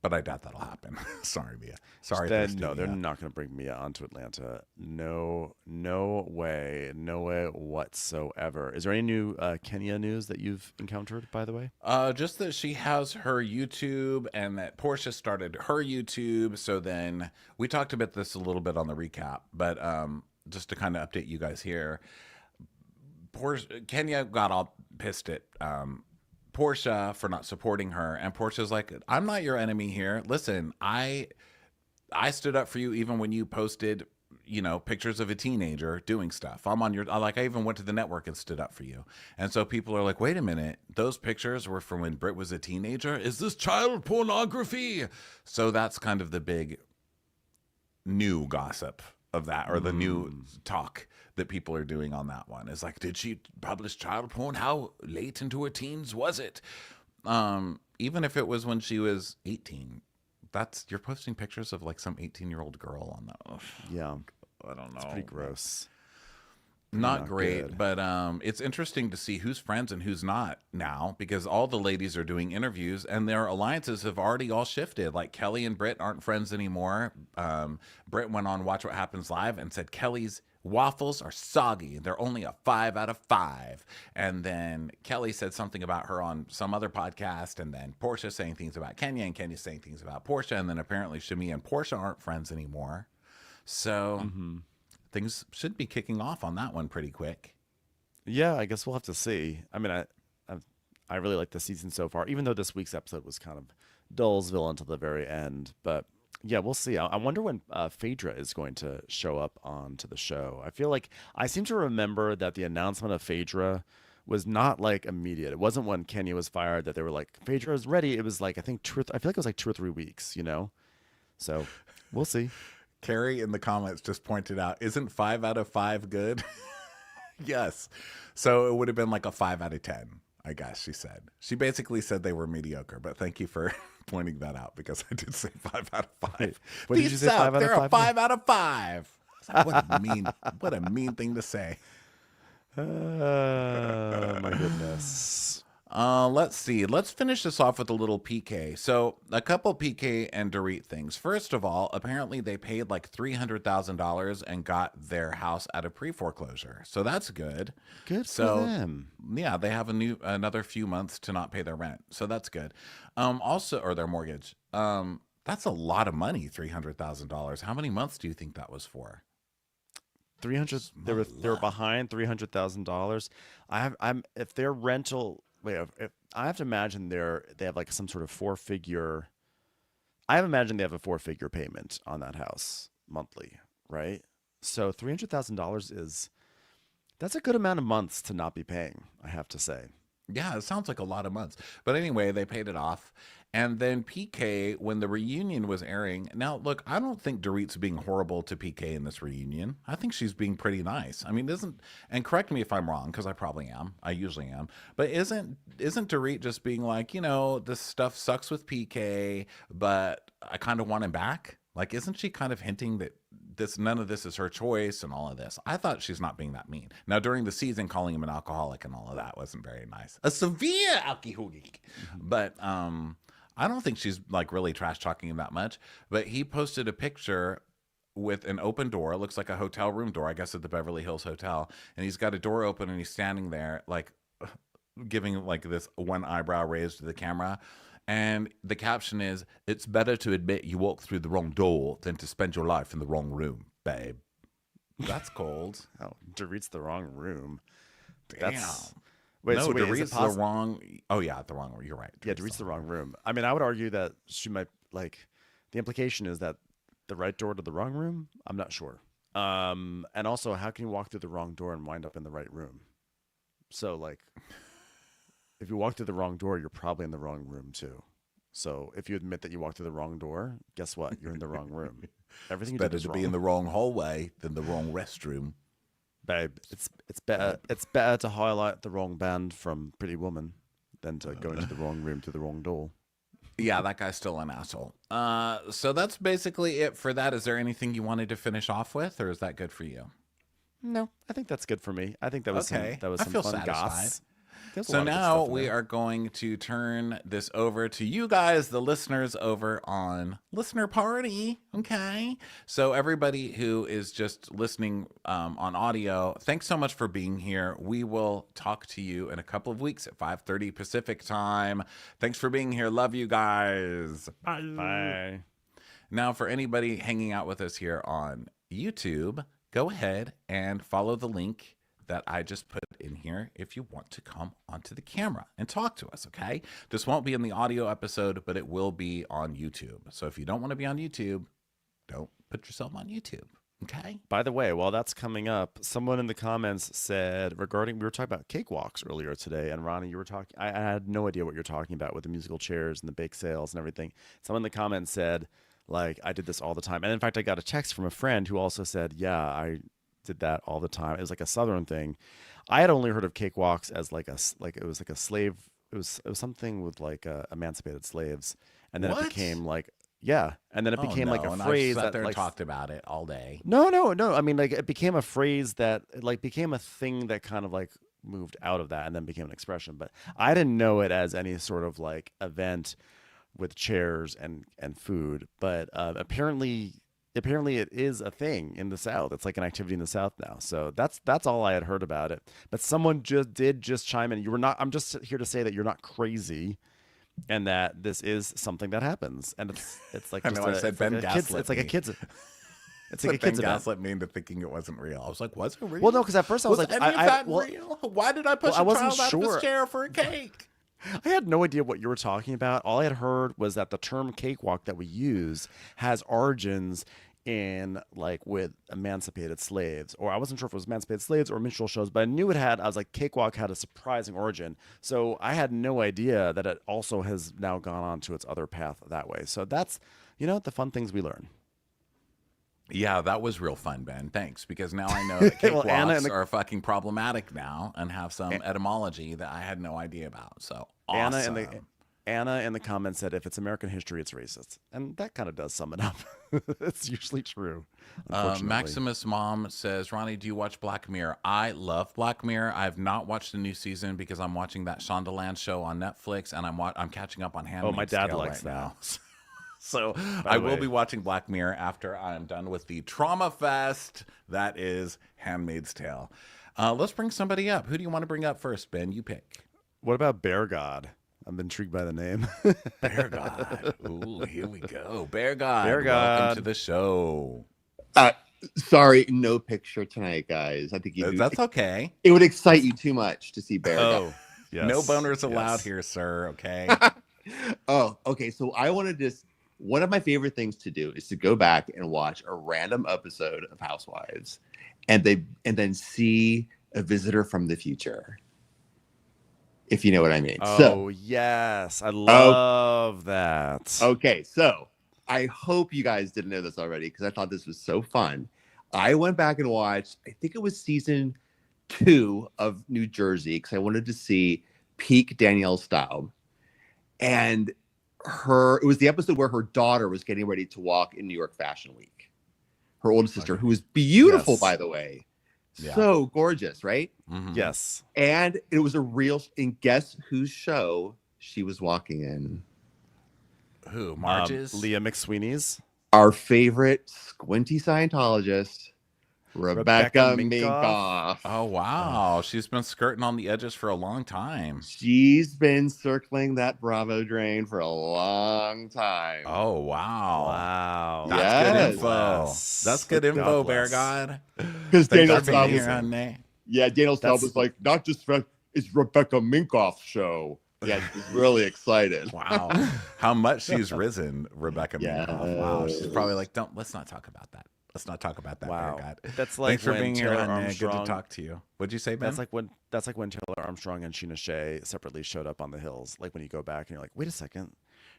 But I doubt that'll happen. Sorry, Mia. Sorry. No, they're not going to bring Mia onto Atlanta. No way. No way whatsoever. Is there any new Kenya news that you've encountered, by the way? Just that she has her YouTube and that Portia started her YouTube. So then we talked about this a little bit on the recap, but just to kind of update you guys here, Kenya got all pissed at Portia for not supporting her, and Portia's like, "I'm not your enemy here. Listen, I stood up for you even when you posted, pictures of a teenager doing stuff. I'm on your, like, I even went to the network and stood up for you." And so people are like, "Wait a minute, those pictures were from when Britt was a teenager? Is this child pornography?" So that's kind of the big new gossip of that, or the new talk that people are doing on that one. Is like, did she publish child porn? How late into her teens was it? Even if it was when she was 18, you're posting pictures of like some 18-year-old girl on that. Ugh. Yeah. I don't know. It's pretty gross. Not great, good. but it's interesting to see who's friends and who's not now, because all the ladies are doing interviews and their alliances have already all shifted. Like, Kelly and Britt aren't friends anymore. Britt went on Watch What Happens Live and said Kelly's waffles are soggy. They're only a 5 out of 5. And then Kelly said something about her on some other podcast, and then Portia saying things about Kenya, and Kenya saying things about Portia, and then apparently Shami and Portia aren't friends anymore. So things should be kicking off on that one pretty quick. Yeah, I guess we'll have to see. I mean, I really like the season so far, even though this week's episode was kind of Dullsville until the very end. But yeah, we'll see. I wonder when Phaedra is going to show up onto the show. I feel like I seem to remember that the announcement of Phaedra was not like immediate. It wasn't when Kenya was fired that they were like, Phaedra is ready. It was like, I think I feel like it was like 2 or 3 weeks, you know? So we'll see. Carrie in the comments just pointed out, isn't 5 out of 5 good? Yes. So it would have been like a 5 out of 10, I guess she said. She basically said they were mediocre, but thank you for pointing that out because I did say 5 out of 5. What did you say, 5 out of 5? They're a 5 out of 5. What a mean thing to say. My goodness. Let's see. Let's finish this off with a little PK. So a couple PK and Dorit things. First of all, apparently they paid like $300,000 and got their house out of pre-foreclosure. So that's good. Good so, for them. Yeah, they have another few months to not pay their rent. So that's good. Also, or their mortgage. That's a lot of money, $300,000. How many months do you think that was for? 300. They were behind $300,000. If their rental. Wait, if I have to imagine they have like some sort of 4-figure. I imagine they have a 4-figure payment on that house monthly, right? So $300,000 that's a good amount of months to not be paying, I have to say. Yeah, it sounds like a lot of months. But anyway, they paid it off. And then PK, when the reunion was airing, now look, I don't think Dorit's being horrible to PK in this reunion. I think she's being pretty nice. I mean, and correct me if I'm wrong, because I probably am. I usually am. But isn't Dorit just being like, this stuff sucks with PK, but I kind of want him back? Like, isn't she kind of hinting that none of this is her choice and all of this? I thought she's not being that mean. Now, during the season, calling him an alcoholic and all of that wasn't very nice. A severe alcoholic. But I don't think she's like really trash talking him that much. But he posted a picture with an open door. It looks like a hotel room door, I guess at the Beverly Hills Hotel. And he's got a door open and he's standing there like giving like this one eyebrow raised to the camera. And the caption is, "It's better to admit you walked through the wrong door than to spend your life in the wrong room, babe." That's cold. Oh, Dorit's the wrong room. Damn. Wait, no, so wait, Dorit's the wrong. Oh yeah, the wrong. You're right. Yeah, Dorit's the wrong room. I mean, I would argue that she might like. The implication is that the right door to the wrong room. I'm not sure. And also, how can you walk through the wrong door and wind up in the right room? So like. If you walk through the wrong door, you're probably in the wrong room too. So if you admit that you walked through the wrong door, guess what? You're in the wrong room. Everything It's you did better is to wrong. be in the wrong hallway than the wrong restroom. Babe, it's better to highlight the wrong band from Pretty Woman than to go into the wrong room through the wrong door. Yeah, that guy's still an asshole. So that's basically it for that. Is there anything you wanted to finish off with, or is that good for you? No, I think that's good for me. I think that was Okay. some I feel fun satisfied. goss. There's a So lot of good now stuff in we there. are going to turn this over to you guys, the listeners, over on Listener Party. Okay. So everybody who is just listening on audio, thanks so much for being here. We will talk to you in a couple of weeks at 5:30 Pacific time. Thanks for being here. Love you guys. Bye. Bye. Now, for anybody hanging out with us here on YouTube, go ahead and follow the link that I just put in here if you want to come onto the camera and talk to us, okay? This won't be in the audio episode, but it will be on YouTube. So if you don't want to be on YouTube, don't put yourself on YouTube, okay? By the way, while that's coming up, someone in the comments said we were talking about cakewalks earlier today, and Ronnie, you were talking. I had no idea what you're talking about with the musical chairs and the bake sales and everything. Someone in the comments said, like, I did this all the time, and in fact, I got a text from a friend who also said, yeah, I did that all the time. It was like a Southern thing. I had only heard of cakewalks as it was like a slave. It was something with like emancipated slaves, and then What? it became like. Yeah, and then it became like a and phrase I've sat that there and like talked about it all day. No. I mean, like it became a phrase that like became a thing that kind of like moved out of that and then became an expression. But I didn't know it as any sort of like event with chairs and food. But apparently it is a thing in the South. It's like an activity in the South now. So that's all I had heard about it. But someone did chime in. You were not. I'm just here to say that you're not crazy. And that this is something that happens, and it's like I just know, I said Ben gaslit it's like a me. kid's. It's like a But then kid's event. gaslit me into thinking it wasn't real. I was like, was it real? Well, no, because at first I was like, any of that real? Why did I push Well, I a wasn't child out of sure. this chair for a cake? I had no idea what you were talking about. All I had heard was that the term cakewalk that we use has origins in like with emancipated slaves, or I wasn't sure if it was emancipated slaves or minstrel shows, but I knew it had. I was like, cakewalk had a surprising origin, so I had no idea that it also has now gone on to its other path that way. So that's the fun things we learn. Yeah, that was real fun, Ben. Thanks, because now I know that Well, cakewalks are fucking problematic now and have some etymology that I had no idea about. So awesome. Anna in the comments said, if it's American history, it's racist. And that kind of does sum it up. It's usually true. Maximus Mom says, Ronnie, do you watch Black Mirror? I love Black Mirror. I have not watched the new season because I'm watching that Shondaland show on Netflix, and I'm catching up on Handmaid's my dad Tale likes right that. now. So I will be watching Black Mirror after I'm done with the trauma fest that is Handmaid's Tale. Let's bring somebody up. Who do you want to bring up first, Ben? You pick. What about Bear God? I'm intrigued by the name. Bear God. Ooh, here we go. Bear God. Bear God. Welcome to the show. Sorry, no picture tonight, guys. I think That's okay. It would excite you too much to see Bear. Yes. No boners allowed here, sir. Okay. Oh, okay. So I want to just. One of my favorite things to do is to go back and watch a random episode of Housewives, and then see a visitor from the future. If you know what I mean. Oh, yes. I love that. Okay, so I hope you guys didn't know this already because I thought this was so fun. I went back and watched, I think it was season 2 of New Jersey because I wanted to see peak Danielle Staub. And it was the episode where her daughter was getting ready to walk in New York Fashion Week. Her oldest sister, who was beautiful, by the way. Yeah. So gorgeous, right? Mm-hmm. Yes. And it was and guess whose show she was walking in? Who? Marge's? Leah McSweeney's. Our favorite squinty Scientologist, Rebecca Minkoff. Oh, wow. She's been skirting on the edges for a long time. She's been circling that Bravo drain for a long time. Oh, wow. Wow. That's good info. That's good info, Bear God. Because Daniel Staub was Daniel Staub was like, not just it's Rebecca Minkoff's show. Yeah, she's really excited. Wow. How much she's risen, Rebecca Minkoff. Wow. She's probably like, let's not talk about that. Let's not talk about that. Wow, God. That's like thanks for being Taylor here, Armstrong. Good to talk to you. What'd you say, Ben? That's like when Taylor Armstrong and Sheena Shea separately showed up on the hills. Like when you go back and you're like, wait a second,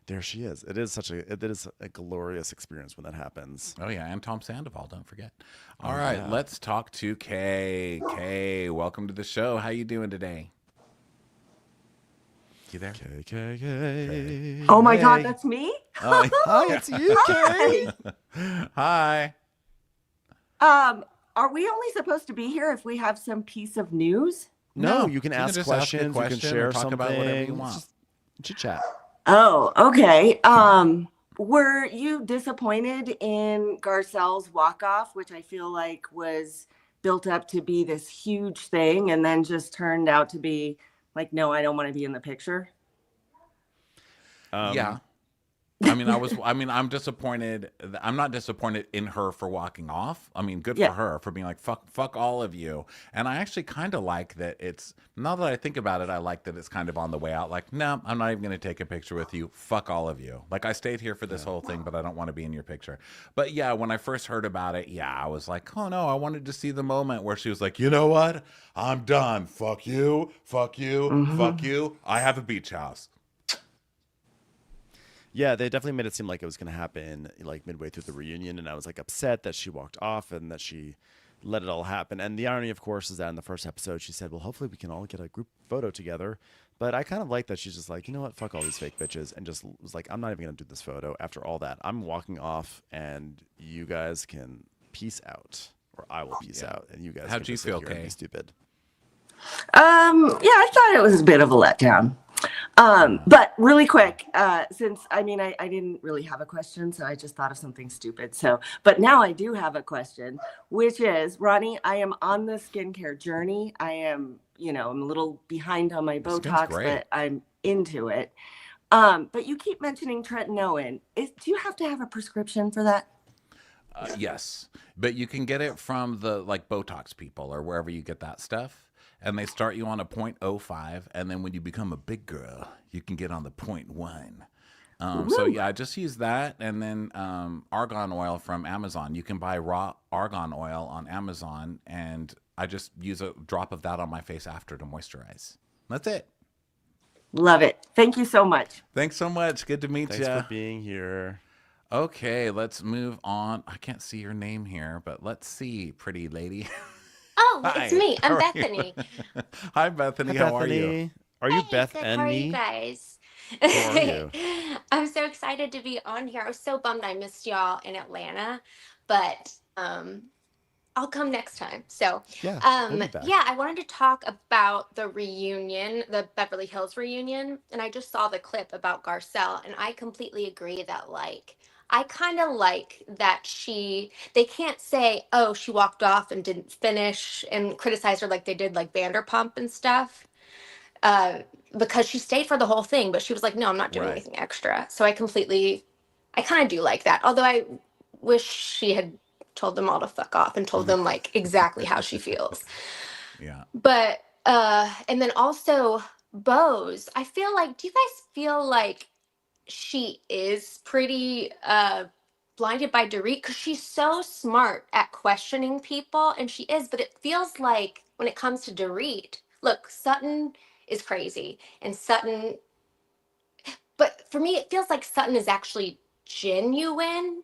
there she is. It is a glorious experience when that happens. Oh yeah, and Tom Sandoval, don't forget. All right, let's talk to Kay. Kay, welcome to the show. How you doing today? You there? Kay. Oh my God, that's me? Oh, hi, it's you, Kay. Hi. Are we only supposed to be here if we have some piece of news? No, you can ask questions. You can share talk something. about whatever you want. Chit chat. Oh, okay. Were you disappointed in Garcelle's walk-off, which I feel like was built up to be this huge thing and then just turned out to be like, no, I don't want to be in the picture? Yeah. I'm disappointed. I'm not disappointed in her for walking off. I mean, good for her for being like, fuck all of you. And I actually kind of like that it's, now that I think about it, I like that it's kind of on the way out. Like, no, I'm not even going to take a picture with you. Fuck all of you. Like, I stayed here for this whole thing, but I don't want to be in your picture. But yeah, when I first heard about it, I was like, oh no, I wanted to see the moment where she was like, you know what? I'm done. Fuck you. Fuck you. Fuck you. I have a beach house. Yeah, they definitely made it seem like it was going to happen like midway through the reunion, and I was like upset that she walked off and that she let it all happen. And the irony, of course, is that in the first episode she said, well, hopefully we can all get a group photo together. But I kind of like that she's just like, you know what, fuck all these fake bitches, and just was like, I'm not even going to do this photo. After all that, I'm walking off, and you guys can peace out, or I will peace out, and you guys How'd can you just sit feel, here and Kay? be stupid. I thought it was a bit of a letdown. But really quick, since I didn't really have a question, so I just thought of something stupid. But now I do have a question, which is, Ronnie, I am on the skincare journey. I am, I'm a little behind on my Botox, but I'm into it. But you keep mentioning tretinoin. Do you have to have a prescription for that? Yes, but you can get it from the like Botox people or wherever you get that stuff, and they start you on a 0.05, and then when you become a big girl, you can get on the 0.1. So Woo. yeah, just use that, and then argan oil from Amazon. You can buy raw argan oil on Amazon, and I just use a drop of that on my face after to moisturize. That's it. Love it. Thank you so much. Thanks so much. Good to meet Thanks you. for being here. Okay, let's move on. I can't see your name here, but let's see, pretty lady. Oh, Hi. it's me. I'm How are you? Bethany. Hi, Bethany. Hi, How are you? Bethany. Are you Hey, Beth good. and How are you me? guys? How are you? I'm so excited to be on here. I was so bummed I missed y'all in Atlanta, but I'll come next time. So, Yeah, we'll be back. yeah, I wanted to talk about the reunion, the Beverly Hills reunion, and I just saw the clip about Garcelle, and I completely agree that like I kind of like that they can't say, oh, she walked off and didn't finish and criticize her like they did like Vanderpump and stuff. Uh, because she stayed for the whole thing, but she was like, no, I'm not doing Right. anything extra. So I kind of do like that. Although I wish she had told them all to fuck off and told them like exactly how she feels. Yeah. But and then also Bose, I feel like, do you guys feel like she is pretty blinded by Dorit? Because she's so smart at questioning people, and she is, but it feels like when it comes to Dorit, look, Sutton is crazy, and Sutton, but for me, it feels like Sutton is actually genuine.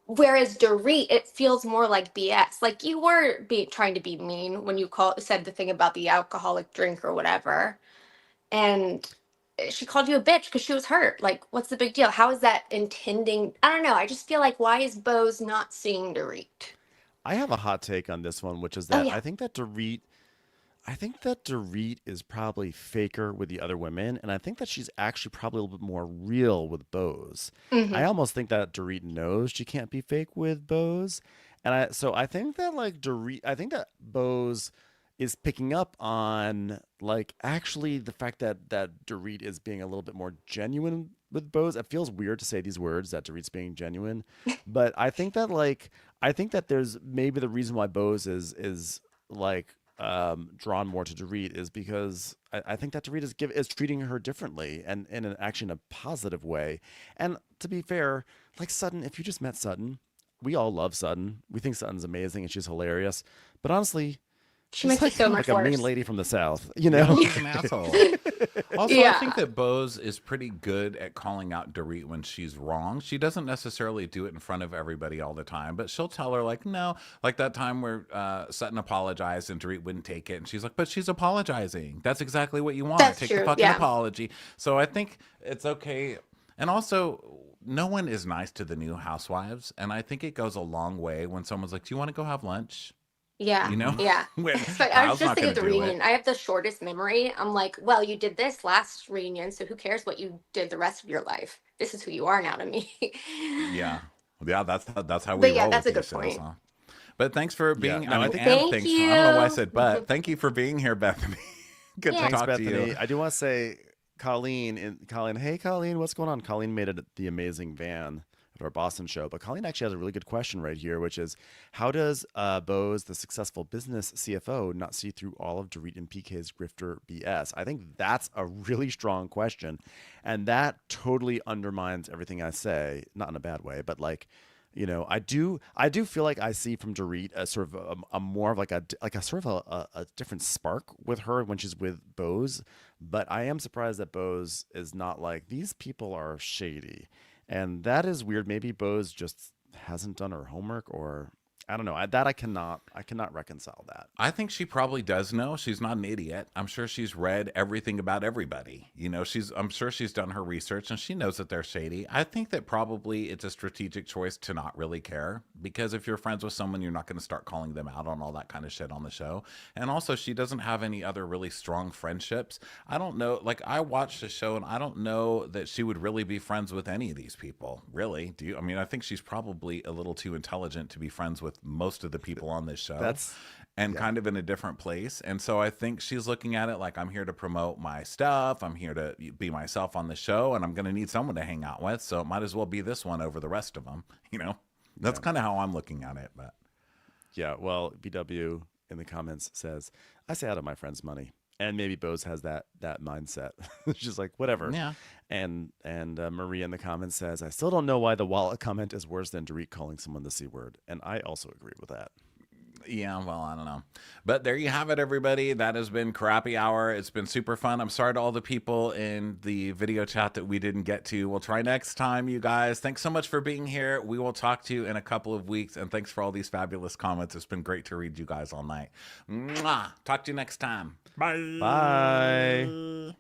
Whereas Dorit, it feels more like BS. Like you were trying to be mean when you said the thing about the alcoholic drink or whatever, and she called you a bitch because she was hurt. Like, what's the big deal? How is that intending? I don't know. I just feel like, why is Bose not seeing Dorit? I have a hot take on this one, which is Oh that yeah, I think that Dorit is probably faker with the other women, and I think that she's actually probably a little bit more real with Bose. hmm I almost think that Dorit knows she can't be fake with Bose, and I think that I think that Bose is picking up on like actually the fact that Dorit is being a little bit more genuine with Bose. It feels weird to say these words that Dorit's being genuine, but I think that there's maybe the reason why Bose is like drawn more to Dorit is because I think that Dorit is treating her differently and actually in a positive way. And to be fair, like Sutton, if you just met Sutton, we all love Sutton. We think Sutton's amazing and she's hilarious. But honestly, she she's makes it like so kind of much like a mean worse. lady from the South, you know? Yeah, she's an asshole. Also, I Yeah. think that Bose is pretty good at calling out Dorit when she's wrong. She doesn't necessarily do it in front of everybody all the time, but she'll tell her, like, no, like that time where Sutton apologized and Dorit wouldn't take it. And she's like, but she's apologizing. That's exactly what you want. That's Take the true. fucking Yeah. apology. So I think it's okay. And also, no one is nice to the new housewives. And I think it goes a long way when someone's like, do you want to go have lunch? Yeah, You know? yeah. When So I was Kyle's just not thinking going of to the do reunion. it. I have the shortest memory. I'm like, well, you did this last reunion, so who cares what you did the rest of your life? This is who you are now to me. Yeah. Yeah, that's how we But yeah, roll that's with a these good shows, point. huh? But thanks for Yeah, being. no, I I mean, think and Thank thanks for. I don't know why I you. said but. Thank you for being here, Bethany. Good to Yeah. Thanks, talk to Bethany. you. I do want to say, Colleen, hey, Colleen, what's going on? Colleen made it the amazing van at our Boston show, but Colleen actually has a really good question right here, which is, how does Bose, the successful business CFO, not see through all of Dorit and PK's grifter BS? I think that's a really strong question, and that totally undermines everything I say, not in a bad way, but like, you know, I do feel like I see from Dorit a sort of a more of like a sort of a different spark with her when she's with Bose, but I am surprised that Bose is not like, these people are shady, and that is weird. Maybe Bose just hasn't done her homework, or I don't know. I cannot reconcile that. I think she probably does know. She's not an idiot. I'm sure she's read everything about everybody. You know, I'm sure she's done her research and she knows that they're shady. I think that probably it's a strategic choice to not really care, because if you're friends with someone, you're not going to start calling them out on all that kind of shit on the show. And also, she doesn't have any other really strong friendships. I don't know. Like, I watched the show and I don't know that she would really be friends with any of these people. Really? Do you? I mean, I think she's probably a little too intelligent to be friends with most of the people on this show. That's And kind of in a different place. And so I think she's looking at it like, I'm here to promote my stuff. I'm here to be myself on the show, and I'm going to need someone to hang out with. So it might as well be this one over the rest of them, you know? That's kind of how I'm looking at it. But Yeah, well, BW in the comments says, I stay out of my friend's money. And maybe Bose has that mindset. She's like, whatever. yeah, And Maria in the comments says, I still don't know why the wallet comment is worse than Dorit calling someone the C word. And I also agree with that. yeah, well, I don't know. But there you have it, everybody. That has been Crappy Hour. It's been super fun. I'm sorry to all the people in the video chat that we didn't get to. We'll try next time, you guys. Thanks so much for being here. We will talk to you in a couple of weeks. And thanks for all these fabulous comments. It's been great to read you guys all night. Mwah! Talk to you next time. Bye. Bye.